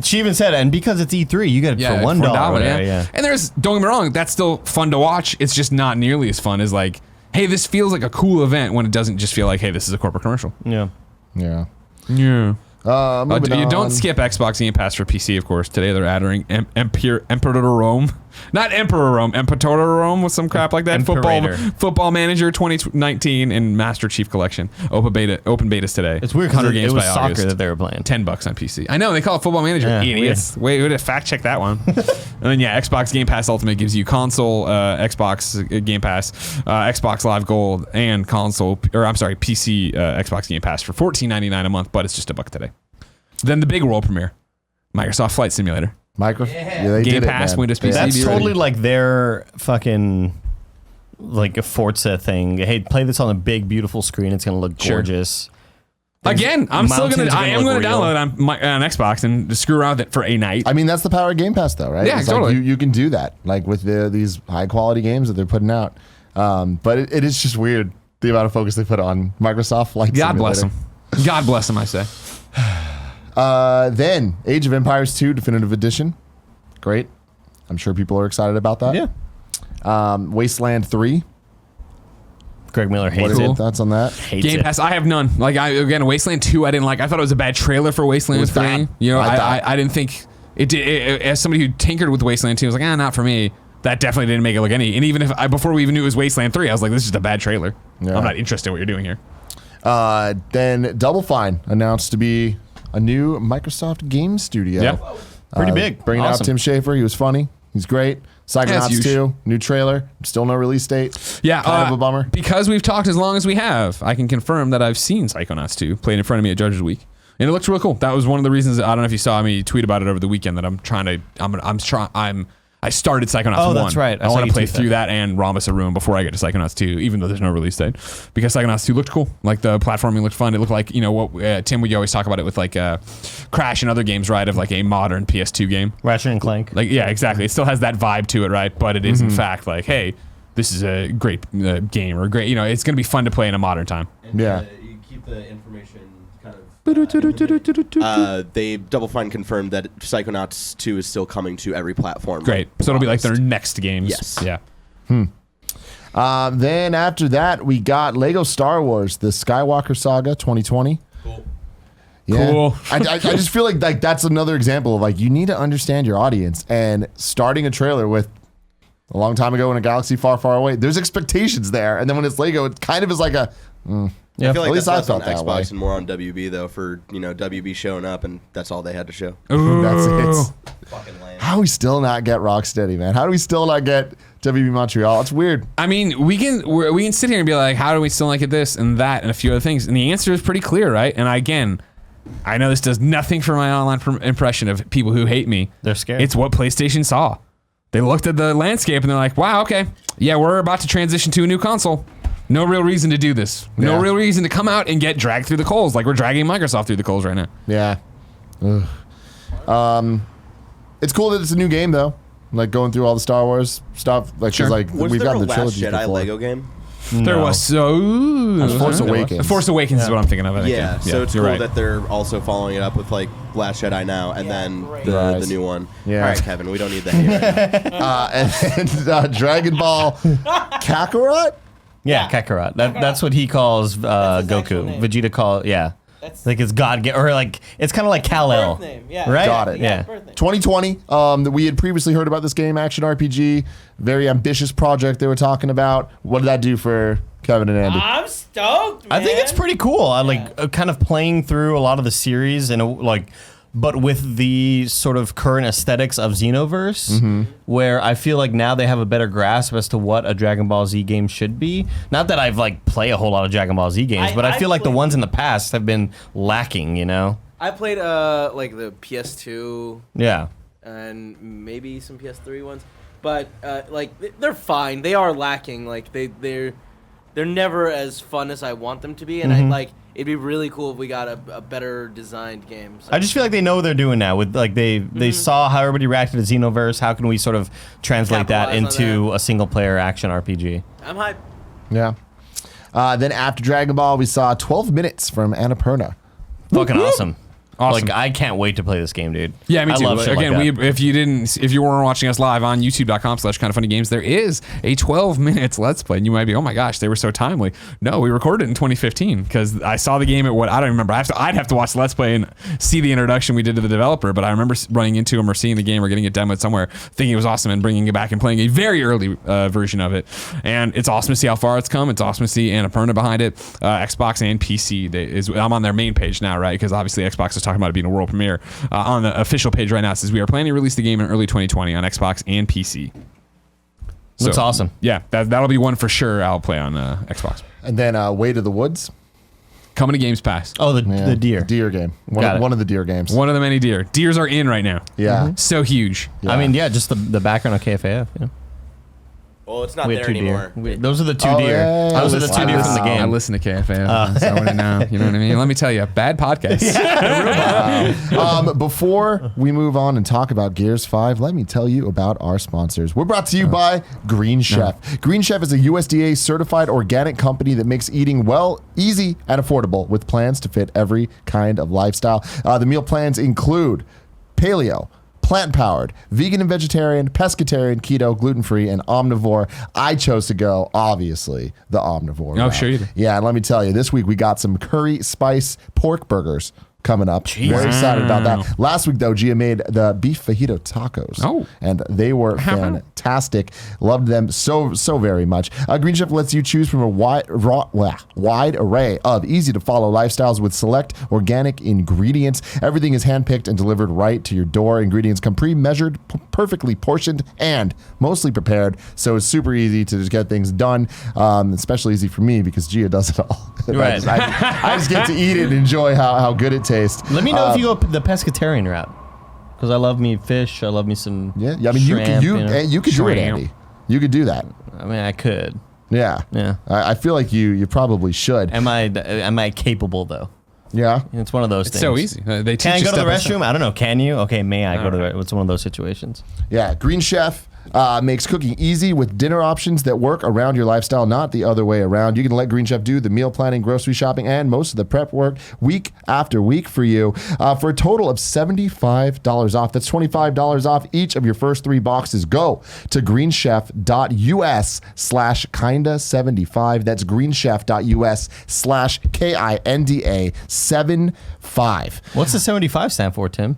she even said, and because it's E3, you get it for $1. Yeah. And there's, don't get me wrong, that's still fun to watch. It's just not nearly as fun as like, hey, this feels like a cool event, when it doesn't just feel like, hey, this is a corporate commercial. Yeah. Yeah. Yeah. You don't skip Xbox Game Pass for PC, of course. Today they're adding Emperor Rome. Not Emperor Rome, Emperor Rome with some crap like that. Football Manager 2019 and Master Chief Collection. Open betas today. It's weird because it was soccer that they were playing. $10 on PC. I know, they call it Football Manager. Yeah, idiots. Wait, we had to fact check that one. And then Xbox Game Pass Ultimate gives you console Xbox Game Pass, Xbox Live Gold, and PC Xbox Game Pass for $14.99 a month, but it's just $1 today. Then the big world premiere, Microsoft Flight Simulator. They Game did Pass, it, Windows PC. That's totally like their fucking like a Forza thing. Hey, play this on a big, beautiful screen. It's gonna look gorgeous. Again, I am going to download it on Xbox and screw around with it for a night. I mean, that's the power of Game Pass, though, right? Yeah, it's totally. Like you can do that, like with these high quality games that they're putting out. But it is just weird the amount of focus they put on Microsoft Flight Simulator. God bless them. God bless them, I say. Then Age of Empires 2 Definitive Edition. Great. I'm sure people are excited about that. Yeah. Wasteland 3. Greg Miller What hates are it. your thoughts on that? Hates Game it. Pass, I have none. Like, Wasteland 2, I didn't like. I thought it was a bad trailer for Wasteland 3. bad. I didn't think it did. As somebody who tinkered with Wasteland 2, I was like, not for me. That definitely didn't make it look any. And even if before we even knew it was Wasteland 3, I was like, this is just a bad trailer. Yeah. I'm not interested in what you're doing here. Then Double Fine announced to be a new Microsoft game studio. Yep. Pretty big. Bringing out Tim Schafer. He was funny. He's great. Psychonauts 2, new trailer. Still no release date. Yeah. Kind of a bummer. Because we've talked as long as we have, I can confirm that I've seen Psychonauts 2 played in front of me at Judges Week. And it looks real cool. That was one of the reasons, I don't know if you saw me tweet about it over the weekend, that I started Psychonauts 1. That's right. I want to play through that and Rhombus of Ruin before I get to Psychonauts 2, even though there's no release date. Because Psychonauts 2 looked cool. Like, the platforming looked fun. It looked like, what Tim, we always talk about it with, like, Crash and other games, right? Of, like, a modern PS2 game. Ratchet and Clank. Like, yeah, exactly. It still has that vibe to it, right? But it is, in fact, like, hey, this is a great game or great, it's going to be fun to play in a modern time. And, Yeah. You keep the information kind of. They Double Fine confirmed that Psychonauts 2 is still coming to every platform. Great. So it'll be like their next games. Yes. Yeah. Then after that, we got Lego Star Wars, the Skywalker Saga 2020. Cool. Yeah. Cool. I just feel like that's another example of like you need to understand your audience, and starting a trailer with a long time ago in a galaxy far, far away. There's expectations there, and then when it's Lego, it kind of is like a. I feel like At least that's I less on felt that Xbox way. and more on WB though. For WB showing up and that's all they had to show. Ooh. That's it. Fucking lame. How do we still not get Rocksteady, man? How do we still not get WB Montreal? It's weird. I mean, we can sit here and be like, how do we still not get this and that and a few other things? And the answer is pretty clear, right? And I know this does nothing for my online impression of people who hate me. They're scared. It's what PlayStation saw. They looked at the landscape and they're like, wow, okay. Yeah, we're about to transition to a new console. No real reason to do this. No Yeah. real reason to come out and get dragged through the coals like we're dragging Microsoft through the coals right now. Yeah. Ugh. It's cool that it's a new game though. Like going through all the Star Wars stuff. Like, 'cause, like Was we've there got a the Last trilogy Jedi before. Lego game? There was Force Awakens. The Force Awakens is what I'm thinking of. I think. Yeah, so it's you're cool right. that they're also following it up with like Last Jedi now, and then great. the Right. new one. Yeah. All right, Kevin, we don't need that here. Right now. And Dragon Ball Kakarot? Yeah, Kakarot. That's what he calls That's his actual Goku. name. Vegeta That's like it's God, or like it's kind of like Kal-El. birth name. Yeah. Right? Got it. Yeah. Birth name. 2020. We had previously heard about this game, action RPG, very ambitious project they were talking about. What did that do for Kevin and Andy? I'm stoked, man. I think it's pretty cool. I like kind of playing through a lot of the series and like, but with the sort of current aesthetics of Xenoverse, where I feel like now they have a better grasp as to what a Dragon Ball Z game should be. Not that I've like play a whole lot of Dragon Ball Z games, but I feel like the played- ones in the past have been lacking. I played like the PS2 Yeah. and maybe some PS3 ones, but like they're fine. They are lacking. Like they're never as fun as I want them to be, and I like. It'd be really cool if we got a better designed game. So. I just feel like they know what they're doing now. With like they saw how everybody reacted to Xenoverse. How can we sort of translate that Capitalize on into a single player action RPG? I'm hyped. Yeah. Then after Dragon Ball, we saw 12 minutes from Annapurna. Fucking awesome. Awesome. Like I can't wait to play this game, dude. Yeah, me I too. love shit Again, like that. if you weren't watching us live on youtube.com/kindoffunnygames, there is a 12 minutes Let's Play, and you might be, oh my gosh, they were so timely. No, we recorded it in 2015 because I saw the game at I don't remember. I'd have to watch the Let's Play and see the introduction we did to the developer, but I remember running into him or seeing the game or getting it demoed somewhere, thinking it was awesome and bringing it back and playing a very early version of it. And it's awesome to see how far it's come. It's awesome to see Annapurna behind it. Xbox and PC. I'm on their main page now, right? Because obviously Xbox is talking about it being a world premiere. On the official page right now, it says we are planning to release the game in early 2020 on Xbox and PC. Looks awesome. Yeah, that'll be one for sure I'll play on Xbox. And then Way to the Woods. Coming to Games Pass. Oh, the Yeah, deer. Deer game. Got it. One of the deer games. One of the many deer. Deers are in right now. Yeah. So huge. I mean, yeah, just the background of KFAF. Yeah. Well, it's not We there had two anymore. deer. Those are the two Oh, deer. yeah, yeah, Those are the listen- two deer from the I game. I listen to KFA. So I want to know. You know what I mean? Let me tell you, bad podcast. Before we move on and talk about Gears 5, let me tell you about our sponsors. We're brought to you by Green Chef. Green Chef is a USDA certified organic company that makes eating well, easy, and affordable with plans to fit every kind of lifestyle. The meal plans include paleo, plant-powered, vegan and vegetarian, pescatarian, keto, gluten-free, and omnivore. I chose to go, obviously, the omnivore. Oh, route. sure you did. Yeah, and let me tell you, this week we got some curry spice pork burgers coming up. Very excited about that. Last week, though, Gia made the beef fajito tacos. Oh. And they were fantastic. Loved them so very much. Green Chef lets you choose from a wide array of easy-to-follow lifestyles with select organic ingredients. Everything is handpicked and delivered right to your door. Ingredients come pre-measured, perfectly portioned, and mostly prepared, so it's super easy to just get things done. Especially easy for me because Gia does it all. Right. I just get to eat it and enjoy how good it tastes. Let me know if you go the pescatarian route, because I love me fish. I love me some. Yeah, I mean, shrimp, you could do it, Shrimp. Andy. You could do that. I mean, I could. Yeah. Yeah. I feel like you probably should. Am I capable though? Yeah. It's one of those It's things. so easy. They teach Can I you go to the step by step. restroom? I don't know. Can you? Okay, may I go to the? It's one of those situations. Yeah. Green Chef. Makes cooking easy with dinner options that work around your lifestyle, not the other way around. You can let Green Chef do the meal planning, grocery shopping, and most of the prep work week after week for you for a total of $75 off. That's $25 off each of your first 3 boxes. Go to greenchef.us/kinda75. That's greenchef.us/KINDA75. What's the 75 stand for, Tim?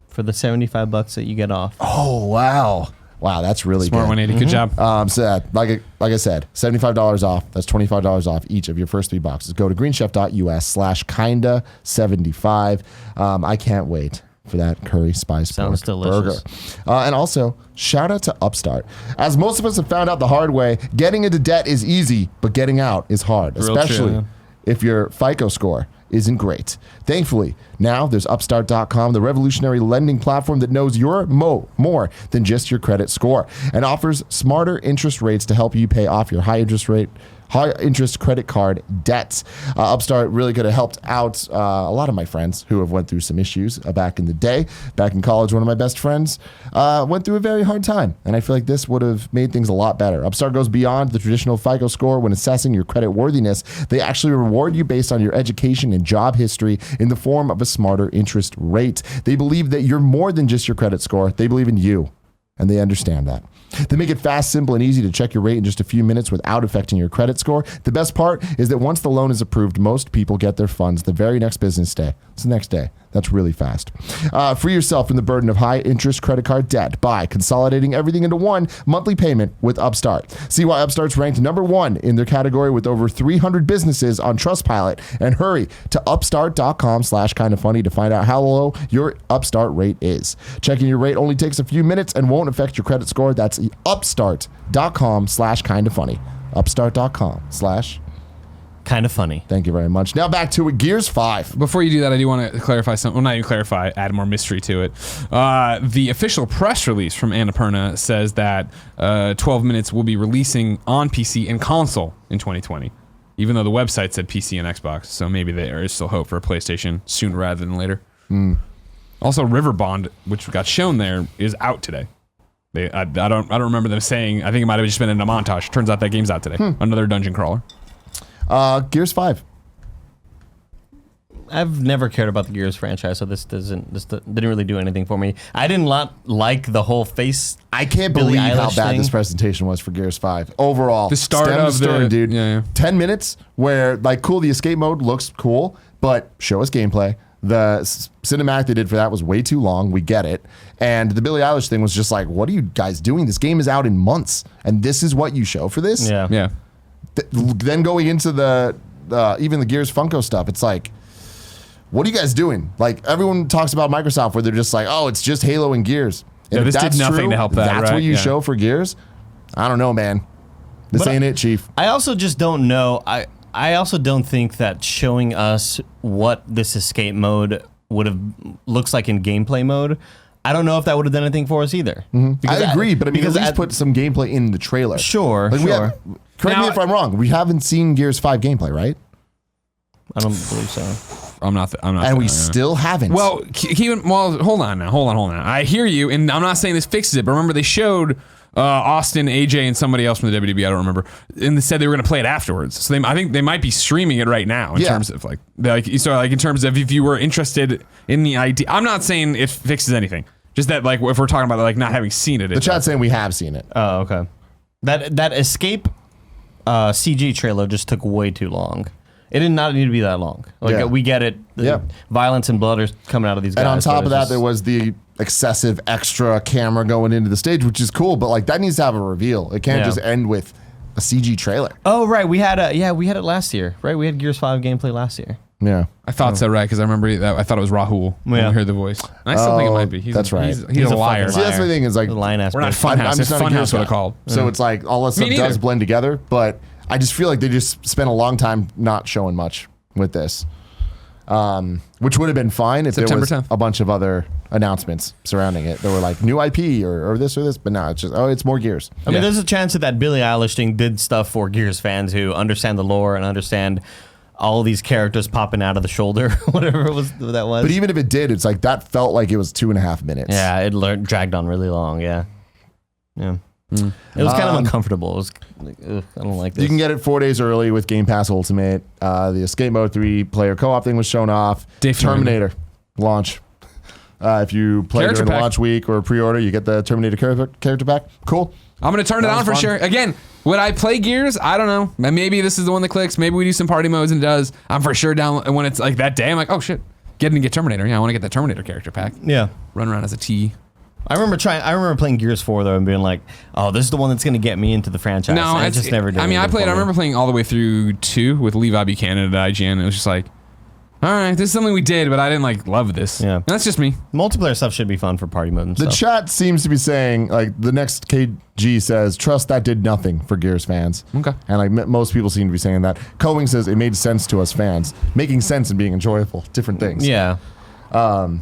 For the $75 that you get off. Oh, wow. Wow, that's really Smart good. 180. Good job. So like I said, $75 off. That's $25 off each of your first 3 boxes. Go to greenchef.us/kinda75. I can't wait for that curry spice Sounds pork delicious. burger. And also, shout out to Upstart. As most of us have found out the hard way, getting into debt is easy, but getting out is hard, Real especially true. if your FICO score isn't great. Thankfully, now there's Upstart.com, the revolutionary lending platform that knows you're more than just your credit score and offers smarter interest rates to help you pay off your high interest credit card debts. Upstart really could have helped out a lot of my friends who have went through some issues back in the day. Back in college, one of my best friends went through a very hard time, and I feel like this would have made things a lot better. Upstart goes beyond the traditional FICO score when assessing your credit worthiness. They actually reward you based on your education and job history in the form of a smarter interest rate. They believe that you're more than just your credit score. They believe in you, and they understand that. They make it fast, simple, and easy to check your rate in just a few minutes without affecting your credit score. The best part is that once the loan is approved, most people get their funds the very next business day. It's the next day. That's really fast. Free yourself from the burden of high-interest credit card debt by consolidating everything into one monthly payment with Upstart. See why Upstart's ranked #1 in their category with over 300 businesses on Trustpilot. And hurry to upstart.com/kindafunny to find out how low your Upstart rate is. Checking your rate only takes a few minutes and won't affect your credit score. That's upstart.com/kindafunny. Upstart.com/ Kind of funny. Thank you very much. Now back to it. Gears 5. Before you do that, I do want to clarify something. Well, not even clarify, add more mystery to it. The official press release from Annapurna says that 12 Minutes will be releasing on PC and console in 2020, even though the website said PC and Xbox. So maybe there is still hope for a PlayStation sooner rather than later. Also, River Bond, which got shown there, is out today. I don't remember them saying. I think it might have just been in a montage. Turns out that game's out today. Another dungeon crawler. Gears 5. I've never cared about the Gears franchise, so this didn't really do anything for me. I didn't like the whole face. I can't Billie believe how Eilish bad thing. this presentation was for Gears 5. Overall, The start stem of to stern, the- dude. yeah. 10 minutes where, like, cool, the escape mode looks cool, but show us gameplay. The cinematic they did for that was way too long. We get it. And the Billie Eilish thing was just like, what are you guys doing? This game is out in months, and this is what you show for this? Yeah. Yeah. Then going into the even the Gears Funko stuff, it's like, what are you guys doing? Like, everyone talks about Microsoft where they're just like, oh, it's just Halo and Gears. And Yeah, if this did that's nothing to help that, That's right? what you Yeah. show for Gears? I don't know, man. This But ain't it, Chief. I also just don't know. I also don't think that showing us what this escape mode looks like in gameplay mode. I don't know if that would have done anything for us either. I agree, but I mean, at because least put some gameplay in the trailer. Sure, Like, sure. Correct me Now- if I'm wrong. We haven't seen Gears 5 gameplay, right? I don't believe so. I'm not. And we still haven't. Well, hold on now. Hold on. I hear you, and I'm not saying this fixes it, but remember they showed Austin, AJ, and somebody else from the WWE. I don't remember, and they said they were going to play it afterwards. So I think they might be streaming it right now in terms of like in terms of if you were interested in the idea. I'm not saying it fixes anything. Just that, like, if we're talking about like not having seen it, the chat's saying we have seen it. Oh, okay. That escape CG trailer just took way too long. It did not need to be that long. Like, Yeah. we get it. The violence and blood are coming out of these guys. And on top but of that, it's there was the excessive extra camera going into the stage, which is cool, but like that needs to have a reveal. It can't Yeah. just end with a CG trailer. Oh, right. We had it last year, right? We had Gears 5 gameplay last year. Yeah. I thought so, right? Because I remember that I thought it was Rahul when Yeah. I heard the voice. And I still think it might be. That's right. He's He's a a liar. fucking See, that's the thing is like, The line aspect. We're not I'm Funhouse. If just not a Gears Funhouse would guy. have called. So it's like all that stuff Me does neither. blend together, but I just feel like they just spent a long time not showing much with this. Which would have been fine if September there was 10th. a bunch of other announcements surrounding it. There were like new IP or this or this, but now it's just, oh, it's more Gears. I mean, Yeah. there's a chance that Billie Eilish thing did stuff for Gears fans who understand the lore and understand all these characters popping out of the shoulder, whatever that was. But even if it did, it's like that felt like it was 2.5 minutes. yeah, it dragged on really long. Yeah. Yeah. It was kind of uncomfortable. It was like, ugh, I don't like this. You can get it 4 days early with Game Pass Ultimate. The Escape Mode 3-player co-op thing was shown off. Terminator launch. If you play Character during the pack. launch week or pre-order, you get the Terminator character pack. Cool. I'm going to turn it That on was for fun. sure. Again, would I play Gears? I don't know. Maybe this is the one that clicks. Maybe we do some party modes and it does. I'm for sure down. And when it's like that day, I'm like, oh shit, get Terminator. Yeah, I want to get that Terminator character pack. Yeah. Run around as a T. I remember playing Gears 4 though and being like, oh, this is the one that's going to get me into the franchise. No, And I it just never did. I anything for me. remember playing all the way through 2 with Levi Buchanan at IGN. It was just like, all right, this is something we did, but I didn't like love this. Yeah. And that's just me. Multiplayer stuff should be fun for party mode and The stuff. chat seems to be saying, like, the next KG says, trust that did nothing for Gears fans. Okay. And, like, most people seem to be saying that. Coing says it made sense to us fans. Making sense and being enjoyable. Different things. Yeah. The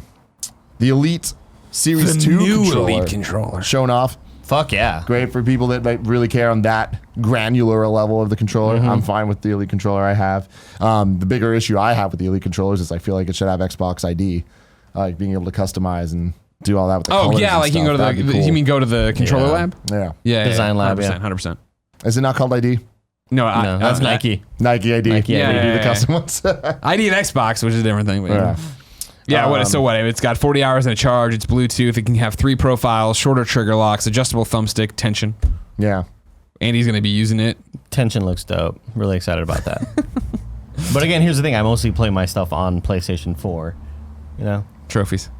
Elite Series 2 controller. Shown off. Fuck yeah. Great for people that like, really care on that granular level of the controller. I'm fine with the Elite controller I have. The bigger issue I have with the Elite controllers is I feel like it should have Xbox ID, like being able to customize and do all that with the Oh colors yeah, and like you can go to stuff. That'd be cool. you mean go to the controller lab? Yeah. Yeah. Design lab, 100%, yeah. 100%. Is it not called ID? No, No, that's Nike. Nike ID. Nike Yeah, ID. we do the Yeah. custom ones. ID and Xbox, which is a different thing. But Yeah. yeah, what? So what? It's got 40 hours in a charge. It's Bluetooth. It can have 3 profiles, shorter trigger locks, adjustable thumbstick, tension. Yeah. Andy's gonna be using it. Tension looks dope. Really excited about that. But again, here's the thing. I mostly play my stuff on PlayStation 4. You know? Trophies.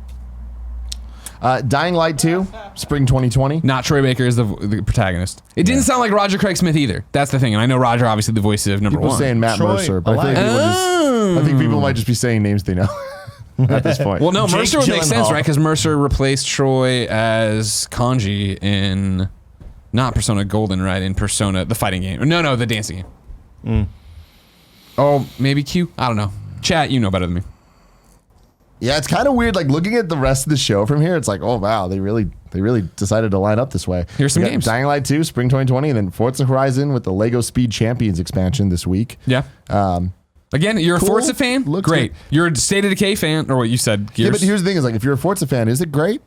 Dying Light 2, spring 2020. Not Troy Baker is the protagonist. It didn't sound like Roger Craig Smith either. That's the thing. And I know Roger, obviously, the voice of number People 1. saying Matt Troy Mercer, but I think people might just be saying names they know at this point. Well, no, Jake Mercer would make sense, Gyllenhaal. right? Because Mercer replaced Troy as Kanji in not Persona Golden, right? In Persona, the fighting game. No, the dancing game. Oh, maybe Q? I don't know. Chat, you know better than me. Yeah, it's kind of weird. Like looking at the rest of the show from here, it's like, oh wow, they really decided to line up this way. Here's some We got games. Dying Light 2, spring 2020, and then Forza Horizon with the Lego Speed Champions expansion this week. Yeah. Again, you're cool. a Forza fan? Looks Great. good. You're a State of Decay fan, or what you said, Gears. Yeah, but here's the thing: is like if you're a Forza fan, is it great?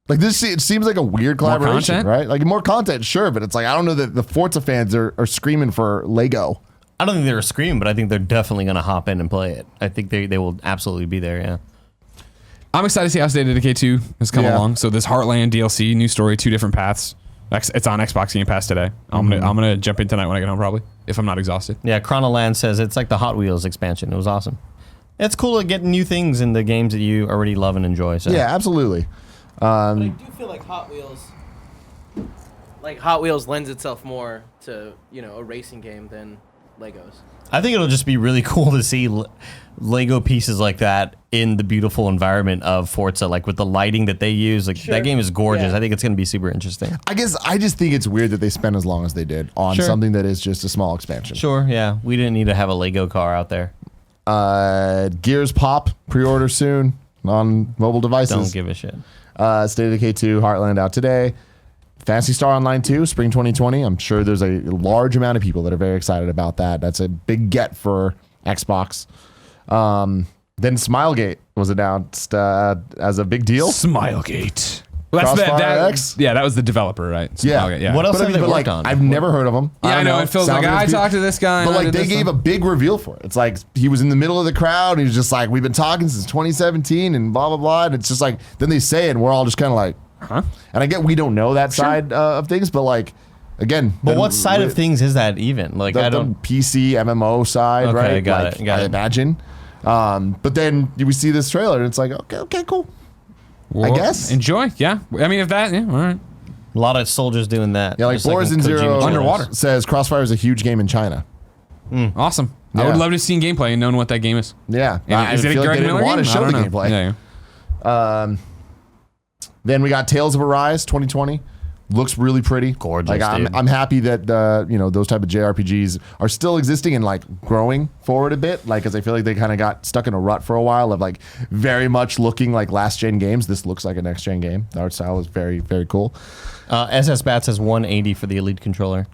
Like this, it seems like a weird collaboration, content? right? Like more content, sure, but it's like I don't know that the Forza fans are screaming for Lego. I don't think they were screaming, but I think they're definitely going to hop in and play it. I think they will absolutely be there, yeah. I'm excited to see how State of Decay 2 has come Yeah. along. So this Heartland DLC, new story, 2 different paths. It's on Xbox Game Pass today. I'm gonna jump in tonight when I get home, probably, if I'm not exhausted. Yeah, Chronoland says it's like the Hot Wheels expansion. It was awesome. It's cool to get new things in the games that you already love and enjoy. So. Yeah, absolutely. But I do feel like Hot Wheels lends itself more to, you know, a racing game than Legos. I think it'll just be really cool to see Lego pieces like that in the beautiful environment of Forza, like with the lighting that they use. Like Sure. that game is gorgeous. Yeah. I think it's going to be super interesting. I guess I just think it's weird that they spent as long as they did on Sure. something that is just a small expansion. Sure, yeah. We didn't need to have a Lego car out there. Gears Pop pre-order soon on mobile devices. Don't give a shit. State of Decay 2 Heartland out today. Phantasy Star Online 2 spring 2020. I'm sure there's a large amount of people that are very excited about that. That's a big get for Xbox. Then Smilegate was announced as a big deal. Smilegate. Well, that's Crossfire X? that was the developer, right? Yeah. Smilegate, yeah. What else But, have they like, worked on? I've never heard of him. Yeah, I know. It feels like I talked to this guy. But and I like did they this gave a stuff. big reveal for it. It's like he was in the middle of the crowd. And he was just like, we've been talking since 2017 and blah, blah, blah. And it's just like, then they say it and we're all just kind of like, Huh? And I get we don't know that side of things, but like, again. But the- what side of things is that even? Like, the, I don't... the PC MMO side, Okay, right? got Like, it, got I it. imagine. But then we see this trailer and it's like, okay, cool. Well, guess. Enjoy. Yeah. I mean, if that, yeah, all right. A lot of soldiers doing that. Yeah, like Just Boris in and Kojima Zero trailers. Underwater. says Crossfire is a huge game in China. Awesome. I Yeah. would love to see gameplay and knowing what that game is. Yeah. And is it a feel like Greg they didn't Miller want to game? show I the don't know. gameplay. Yeah. Then we got Tales of Arise 2020. Looks really pretty. Gorgeous, Like dude. I'm happy that those type of JRPGs are still existing and like growing forward a bit. Like, because I feel like they kind of got stuck in a rut for a while of like very much looking like last gen games. This looks like a next gen game. The art style is very, very cool. SS Bat says 180 for the Elite controller.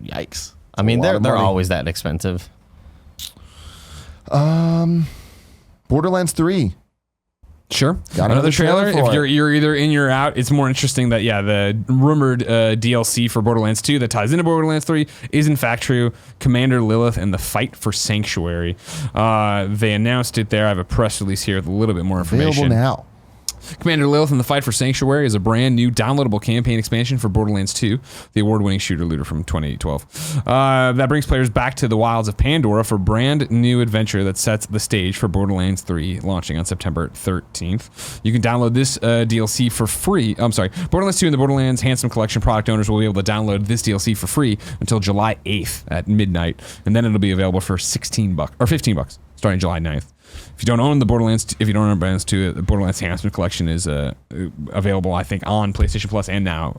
Yikes. I mean, That's a lot they're of money. always that expensive. Borderlands 3. Sure. Got Another trailer. for If it. you're either in or out, it's more interesting that the rumored DLC for Borderlands 2 that ties into Borderlands 3 is in fact true. Commander Lilith and the Fight for Sanctuary. They announced it there. I have a press release here with a little bit more information. Available now. Commander Lilith and the Fight for Sanctuary is a brand new downloadable campaign expansion for Borderlands 2, the award-winning shooter-looter from 2012. That brings players back to the wilds of Pandora for a brand new adventure that sets the stage for Borderlands 3, launching on September 13th. You can download this DLC for free. Borderlands 2 and the Borderlands Handsome Collection product owners will be able to download this DLC for free until July 8th at midnight, and then it'll be available for $16 or $15 starting July 9th. If you don't own Borderlands 2, the Borderlands Handsome Collection is available, I think, on PlayStation Plus and now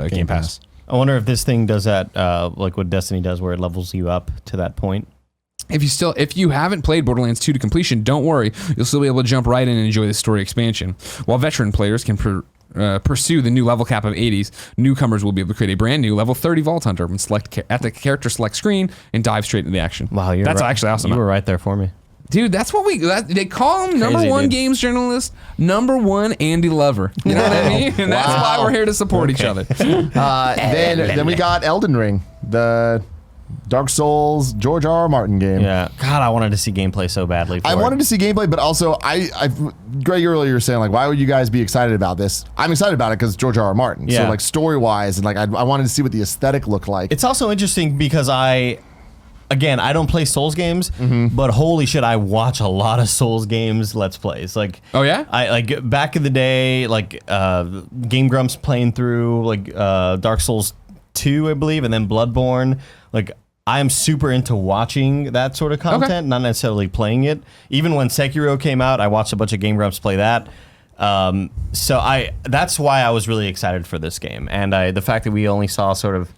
Game Pass. I wonder if this thing does that, like what Destiny does, where it levels you up to that point. If you haven't played Borderlands 2 to completion, don't worry. You'll still be able to jump right in and enjoy the story expansion. While veteran players can pursue the new level cap of 80s, newcomers will be able to create a brand new level 30 Vault Hunter and select at the character select screen and dive straight into the action. Wow, that's actually awesome. You were right there for me. Dude, that's what they call him number one games journalist, number one Andy Lover. You know what I mean? And that's why we're here to support each other. Then we got Elden Ring, the Dark Souls George R.R. Martin game. Yeah, God, I wanted to see gameplay so badly. I wanted to see gameplay, but also Greg, earlier saying like, why would you guys be excited about this? I'm excited about it because George R.R. Martin. Yeah. So like story wise, and like I wanted to see what the aesthetic looked like. It's also interesting because I don't play Souls games, but holy shit, I watch a lot of Souls games Let's Plays. Like, oh yeah, I like back in the day, like Game Grumps playing through like Dark Souls 2, I believe, and then Bloodborne. Like, I am super into watching that sort of content, not necessarily playing it. Even when Sekiro came out, I watched a bunch of Game Grumps play that. So that's why I was really excited for this game, and the fact that we only saw sort of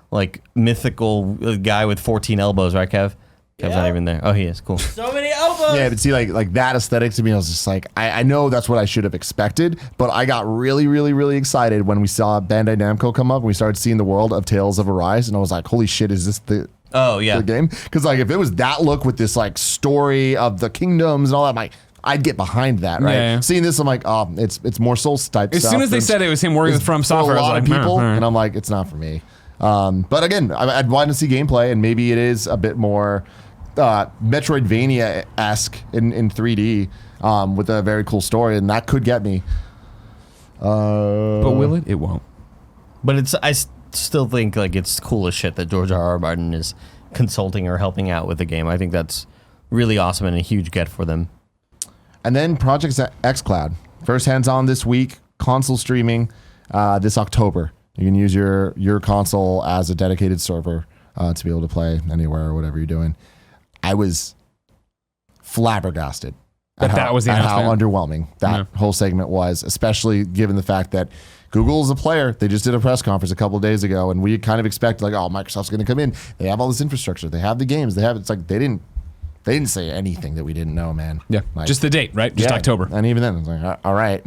like mythical guy with 14 elbows, right, Kev? Kev's not even there. Oh, he is. Cool. So many elbows. Yeah, but see, like that aesthetic to me, I was just like, I know that's what I should have expected, but I got really, really, really excited when we saw Bandai Namco come up and we started seeing the world of Tales of Arise, and I was like, holy shit, is this the game? Because like if it was that look with this like story of the kingdoms and all that, I'm like, I'd get behind that, right? Yeah. Seeing this, I'm like, oh, it's more Souls type as stuff. soon as they said it was him working with From Software, for a I was lot like, of people, all right. and I'm like, it's not for me. But again, I'd want to see gameplay, and maybe it is a bit more Metroidvania-esque in 3D with a very cool story, and that could get me. But will it? It won't. But I still think like it's cool as shit that George R.R. Martin is consulting or helping out with the game. I think that's really awesome and a huge get for them. And then Project xCloud. First hands-on this week, console streaming this October. You can use your console as a dedicated server to be able to play anywhere or whatever you're doing. I was flabbergasted at that was the how announcement. underwhelming that whole segment was, especially given the fact that Google is a player. They just did a press conference a couple of days ago, and we kind of expected like, oh, Microsoft's going to come in. They have all this infrastructure. They have the games. It's like they didn't say anything that we didn't know, man. Yeah, like, just the date, right? Just October. And even then, it's like, all right.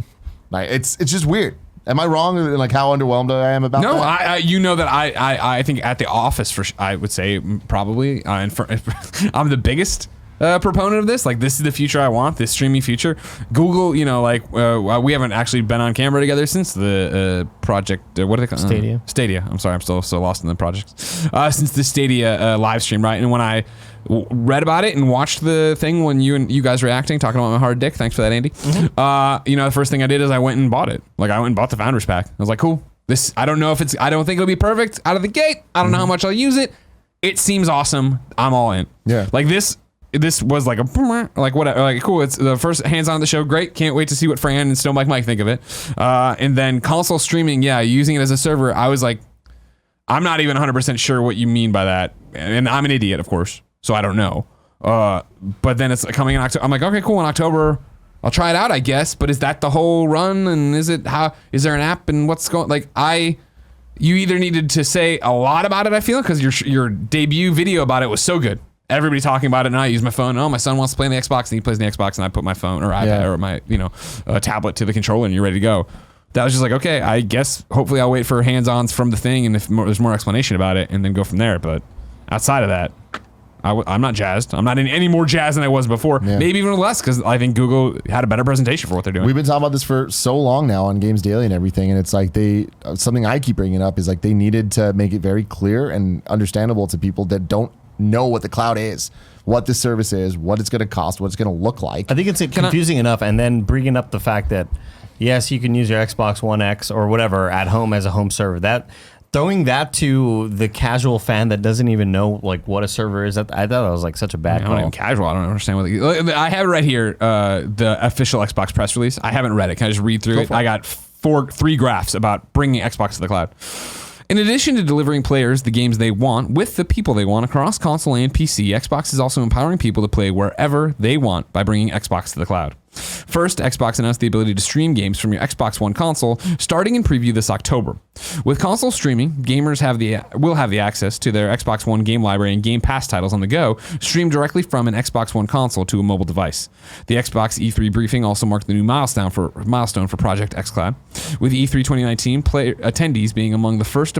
Like it's just weird. Am I wrong in like how underwhelmed I am about that? No, I think at the office I would say probably I'm the biggest proponent of this. Like, this is the future I want, this streaming future. Google, we haven't actually been on camera together since the project. What do they call it? Stadia. Stadia. I'm sorry, I'm still so lost in the projects. Since the Stadia live stream, right? And when I read about it and watched the thing when you guys were acting, talking about my hard dick. Thanks for that, Andy. The first thing I did is I went and bought it. Like, I went and bought the Founders Pack. I was like, cool. This, I don't think it'll be perfect out of the gate. I don't know how much I'll use it. It seems awesome. I'm all in. Yeah. Like this was like whatever. Like, cool. It's the first hands-on of the show. Great. Can't wait to see what Fran and Snow Mike think of it. And then console streaming. Yeah. Using it as a server. I was like, I'm not even 100% sure what you mean by that. And I'm an idiot, of course. So I don't know. But then it's coming in October. I'm like, okay, cool. In October, I'll try it out, I guess. But is that the whole run? And is there an app and what's going, you either needed to say a lot about it, I feel, because your debut video about it was so good. Everybody talking about it, and I use my phone. Oh, my son wants to play on the Xbox, and he plays on the Xbox, and I put my phone or iPad or my tablet to the controller, and you're ready to go. That was just like, okay, I guess hopefully I'll wait for hands-ons from the thing, and if there's more explanation about it, and then go from there. But outside of that, I'm not jazzed. I'm not any more jazzed than I was before. Yeah. Maybe even less because I think Google had a better presentation for what they're doing. We've been talking about this for so long now on Games Daily and everything, and it's like something I keep bringing up is like they needed to make it very clear and understandable to people that don't know what the cloud is, what the service is, what it's going to cost, what it's going to look like. I think it's confusing enough, and then bringing up the fact that yes, you can use your Xbox One X or whatever at home as a home server. That throwing that to the casual fan that doesn't even know like what a server is, I thought that was like such a bad I'm call. not even casual. I don't understand what I have it right here. The official Xbox press release. I haven't read it. Can I just read through it? I got three graphs about bringing Xbox to the cloud. In addition to delivering players the games they want with the people they want across console and PC, Xbox is also empowering people to play wherever they want by bringing Xbox to the cloud. First, Xbox announced the ability to stream games from your Xbox One console starting in preview this October. With console streaming, gamers will have the access to their Xbox One game library and Game Pass titles on the go, streamed directly from an Xbox One console to a mobile device. The Xbox E3 briefing also marked the new milestone for Project xCloud, with E3 2019 attendees being among the first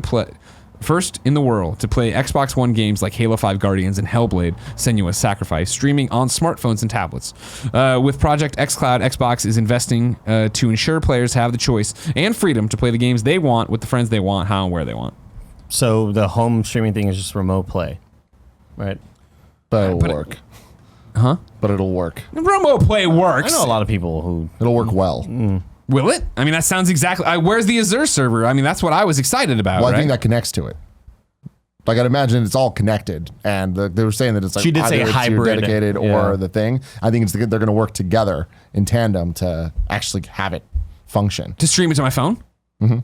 in the world to play Xbox One games like Halo 5 Guardians and Hellblade: Senua's Sacrifice, streaming on smartphones and tablets. With Project xCloud, Xbox is investing to ensure players have the choice and freedom to play the games they want with the friends they want, how and where they want. So the home streaming thing is just remote play, right? But it'll work. But it'll work. Remote play works. I know a lot of people who It'll work well. Will it? I mean, that sounds exactly. Where's the Azure server? I mean, that's what I was excited about. Well, I right? think that connects to it. Like I'd imagine it's all connected, and they were saying that it's like She did say either it's your hybrid, dedicated yeah. or the thing. I think they're going to work together in tandem to actually have it function. to stream it to my phone. Mm-hmm.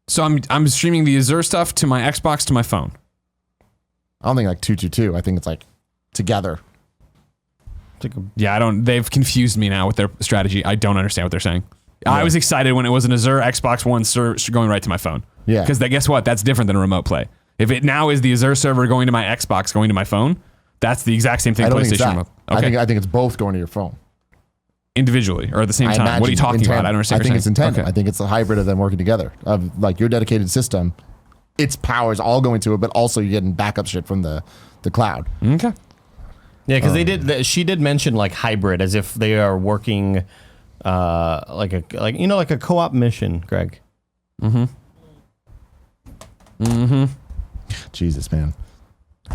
So I'm streaming the Azure stuff to my Xbox to my phone. I don't think like 222. I think it's like together. Yeah, I don't. They've confused me now with their strategy. I don't understand what they're saying. I was excited when it was an Azure Xbox One going right to my phone. Yeah. Because guess what? That's different than a remote play. If it now is the Azure server going to my Xbox, going to my phone, that's the exact same thing. I don't think it's PlayStation that. remote. Okay. I think it's both going to your phone. Individually or at the same I time. What are you imagine talking in about? tandem. I don't understand. I think it's in tandem. Okay. I think it's a hybrid of them working together. Of like your dedicated system, its power is all going to it, but also you're getting backup shit from the cloud. Okay. Yeah, because she did mention like hybrid as if they are working like a co-op mission, Greg. Jesus, man.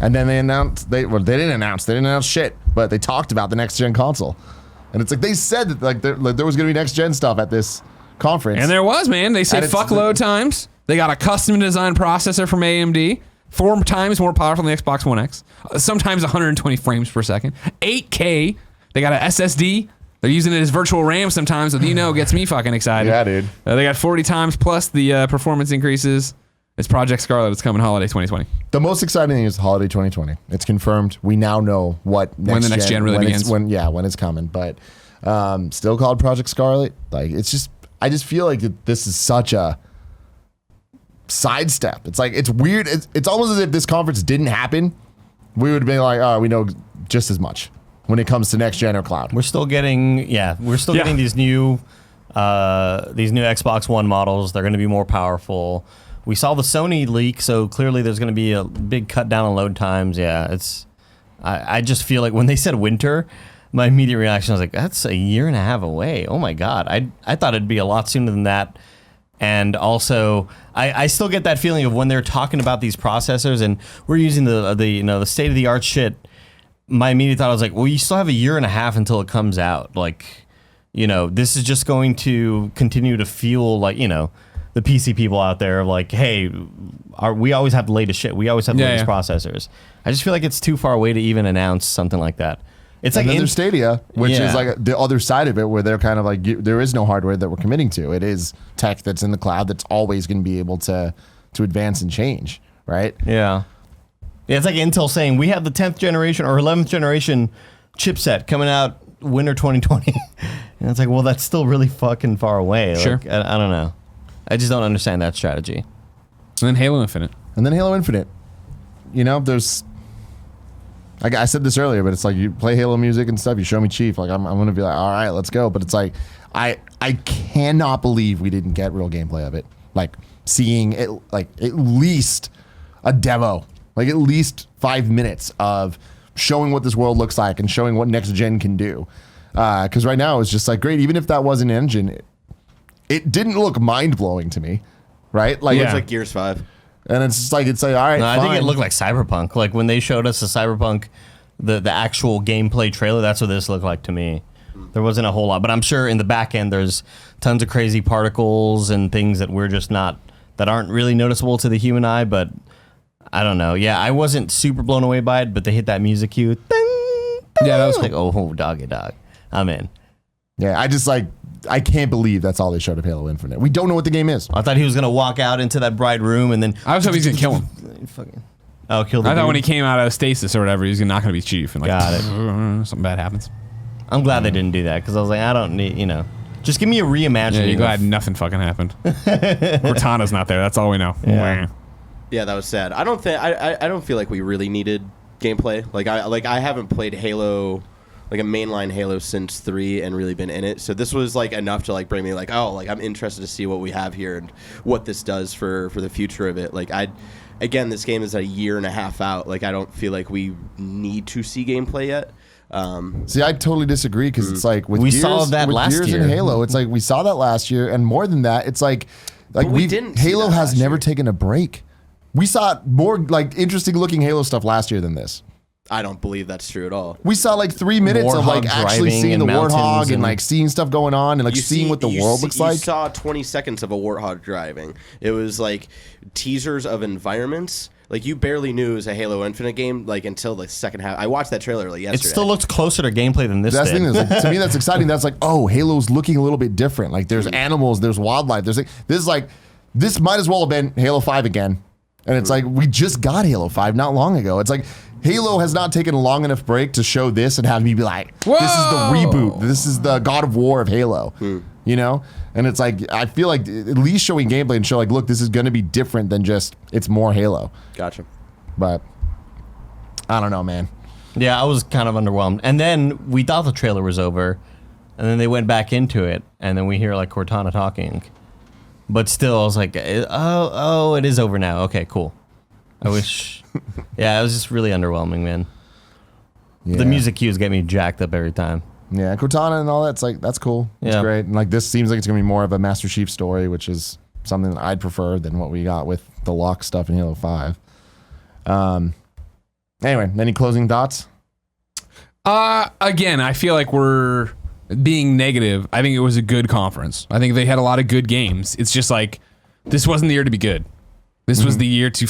And then they announced they didn't announce shit, but they talked about the next gen console. And it's like they said that like there was gonna be next gen stuff at this conference. And there was, man. They said And it's- fuck load times. They got a custom designed processor from AMD, 4 times more powerful than the Xbox One X, sometimes 120 frames per second, 8K. They got a SSD. They're using it as virtual RAM sometimes, so gets me fucking excited. Yeah, dude. They got 40 times plus the performance increases. It's Project Scarlet. It's coming holiday 2020. The most exciting thing is holiday 2020. It's confirmed. We now know what When the next gen really begins. When it's coming. But still called Project Scarlet. Like I just feel like this is such a sidestep. It's like it's weird. It's almost as if this conference didn't happen. We would be like, oh, we know just as much when it comes to next gen or cloud. We're still getting getting these new Xbox One models. They're going to be more powerful. We saw the Sony leak, so clearly there's going to be a big cut down on load times. Yeah, I just feel like when they said winter, my immediate reaction was like, that's a year and a half away. Oh my God. I thought it'd be a lot sooner than that. And also, I still get that feeling of when they're talking about these processors and we're using the state of the art shit. My immediate thought was like, well, you still have a year and a half until it comes out. Like, this is just going to continue to fuel like, the PC people out there like, hey, we always have the latest shit. We always have the latest processors. I just feel like it's too far away to even announce something like that. It's and like then there's Stadia, which Yeah. is like the other side of it, where they're kind of like there is no hardware that we're committing to. It is tech that's in the cloud that's always going to be able to advance and change, right? Yeah. It's like Intel saying we have the 10th generation or 11th generation chipset coming out winter 2020. And it's like, well, that's still really fucking far away. Sure. Like, I don't know. I just don't understand that strategy. And then Halo Infinite. And then Halo Infinite. There's. I said this earlier, but it's like you play Halo music and stuff. You show me Chief, like I'm gonna be like, all right, let's go. But it's like I cannot believe we didn't get real gameplay of it. Like seeing it, like at least a demo, like at least 5 minutes of showing what this world looks like and showing what next gen can do. Because right now it's just like great. Even if that was an engine, it didn't look mind blowing to me, right? Like It's like Gears 5. and it's just like all right. No, I think it fine. looked like Cyberpunk. Like when they showed us the Cyberpunk, the actual gameplay trailer, that's what this looked like to me. There wasn't a whole lot, but I'm sure in the back end there's tons of crazy particles and things that we're just not, that aren't really noticeable to the human eye. But I don't know. Yeah, I wasn't super blown away by it, but they hit that music cue. Ding, ding, Yeah, that was cool. like, oh, doggy dog. I'm in. Yeah, I can't believe that's all they showed of Halo Infinite. We don't know what the game is. I thought he was gonna walk out into that bright room and then I was hoping he was gonna kill him. fucking. Oh, kill the I thought dude. when he came out of stasis or whatever, he's not gonna be chief. And like, Got it. something bad happens. I'm glad they didn't do that because I was like, I don't need, just give me a Yeah, reimagining. you're glad of- nothing fucking happened. Cortana's not there. That's all we know. Yeah. Yeah, that was sad. I don't think I don't feel like we really needed gameplay. I haven't played Halo, like a mainline Halo since 3 and really been in it. So this was like enough to like bring me like, oh, like I'm interested to see what we have here and what this does for the future of it. Like again, this game is a year and a half out. Like I don't feel like we need to see gameplay yet. See, I totally disagree because it's like with We Gears, saw that with last Gears year. and Halo, it's like we saw that last year, and more than that, it's like we didn't see Halo that has last never year. taken a break. We saw more like interesting looking Halo stuff last year than this. I don't believe that's true at all. We saw like 3 minutes of like Warthog actually driving seeing in the mountains Warthog and and- like seeing stuff going on and like seeing what the world looks like. You saw 20 seconds of a Warthog driving. It was like teasers of environments. Like you barely knew it was a Halo Infinite game like until the second half. I watched that trailer like It yesterday. still looks closer to gameplay than this That's the did. thing. Is, like, to me, that's exciting. That's like, oh, Halo's looking a little bit different. Like, there's animals, there's wildlife. There's like, this might as well have been Halo 5 again. And it's like, we just got Halo 5 not long ago. It's like, Halo has not taken a long enough break to show this and have me be like, this is the reboot. This is the God of War of Halo. You know? And it's like, I feel like at least showing gameplay and show like, look, this is going to be different than just, it's more Halo. Gotcha. But I don't know, man. Yeah, I was kind of underwhelmed. And then we thought the trailer was over, and then they went back into it, and then we hear like Cortana talking. But still, I was like, oh, it is over now. Okay, cool. I wish. Yeah, it was just really underwhelming, man. Yeah. The music cues get me jacked up every time. Yeah, Cortana and all that's like that's cool. It's Yeah. great. And like this seems like it's gonna be more of a Master Chief story, which is something that I'd prefer than what we got with the Locke stuff in Halo 5. Anyway, any closing thoughts? Again, I feel like we're being negative. I think it was a good conference. I think they had a lot of good games. It's just like this wasn't the year to be good. This was the year to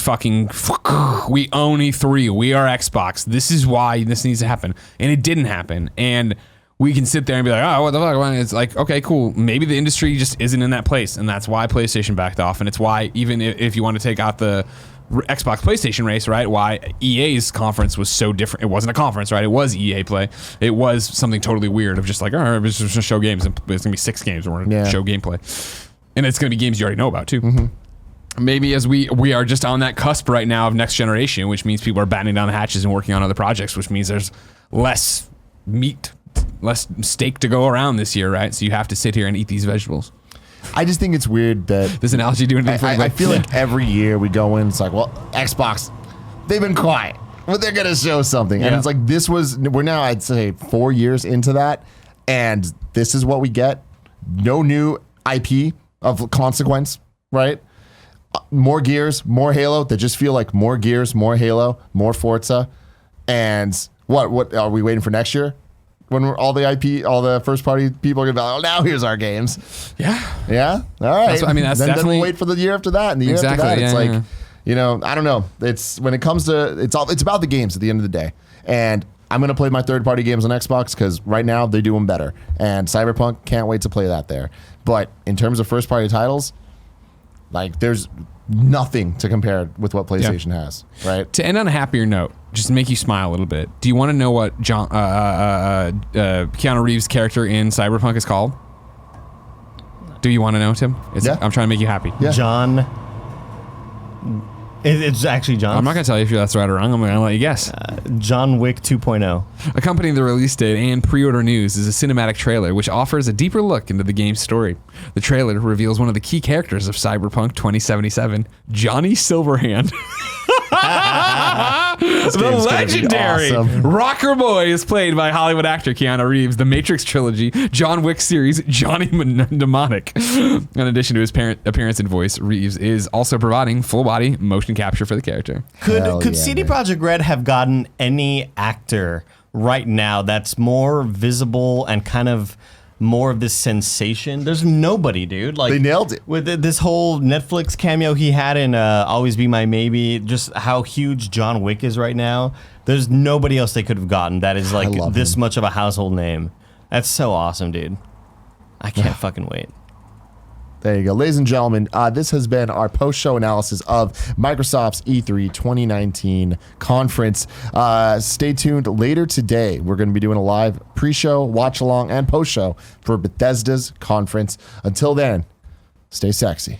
we own E3. We are Xbox. This is why this needs to happen. And it didn't happen. And we can sit there and be like, oh, what the fuck? And it's like, okay, cool. Maybe the industry just isn't in that place. And that's why PlayStation backed off. And it's why, even if you want to take out the Xbox PlayStation race, right? Why EA's conference was so different. It wasn't a conference, right? It was EA Play. It was something totally weird of just like, all right, it's just gonna show games. And it's gonna be 6 games. And we're gonna show gameplay. And it's gonna be games you already know about too. Maybe as we are just on that cusp right now of next generation, which means people are battening down the hatches and working on other projects, which means there's less meat, less steak to go around this year, right? So you have to sit here and eat these vegetables. I just think it's weird that This analogy do anything for I anybody? feel like every year we go in, it's like, well, Xbox, they've been quiet, but they're gonna show something. And Yeah. it's like we're now, I'd say 4 years into that, and this is what we get. No new IP of consequence, right? More Gears, more Halo that just feel like more Gears, more Halo, more Forza. And what are we waiting for next year? When we're all the IP, all the first party people are gonna be like, oh, now here's our games. Yeah. Yeah. All right. That's- I mean, that's then definitely- we'll wait for the year after that, and the year Exactly, after that, it's yeah, like, yeah. you know, I don't know. It's when it comes to it's about the games at the end of the day, and I'm gonna play my third party games on Xbox because right now they do them better, and Cyberpunk can't wait to play that there. But in terms of first party titles, like there's nothing to compare with what PlayStation has, right? To end on a happier note, just to make you smile a little bit, do you want to know what Keanu Reeves' character in Cyberpunk is called? Do you want to know, Tim? Yeah. I'm trying to make you happy. Yeah. John. It's actually John. I'm not going to tell you if that's right or wrong. I'm going to let you guess. John Wick 2.0. Accompanying the release date and pre-order news is a cinematic trailer which offers a deeper look into the game's story. The trailer reveals one of the key characters of Cyberpunk 2077, Johnny Silverhand. The game's gonna be legendary awesome. Rocker Boy is played by Hollywood actor Keanu Reeves. The Matrix trilogy, John Wick series, Johnny Mnemonic. In addition to his appearance and voice, Reeves is also providing full body motion capture for the character. Hell Could yeah, CD man. Projekt Red have gotten any actor right now that's more visible and kind of more of this sensation? There's nobody, dude. Like They nailed it. with this whole Netflix cameo he had in Always Be My Maybe. Just how huge John Wick is right now. There's nobody else they could have gotten that is like love this him. much of a household name. That's so awesome, dude. I can't fucking wait. There you go. Ladies and gentlemen, this has been our post-show analysis of Microsoft's E3 2019 conference. Stay tuned later today. We're going to be doing a live pre-show, watch-along, and post-show for Bethesda's conference. Until then, stay sexy.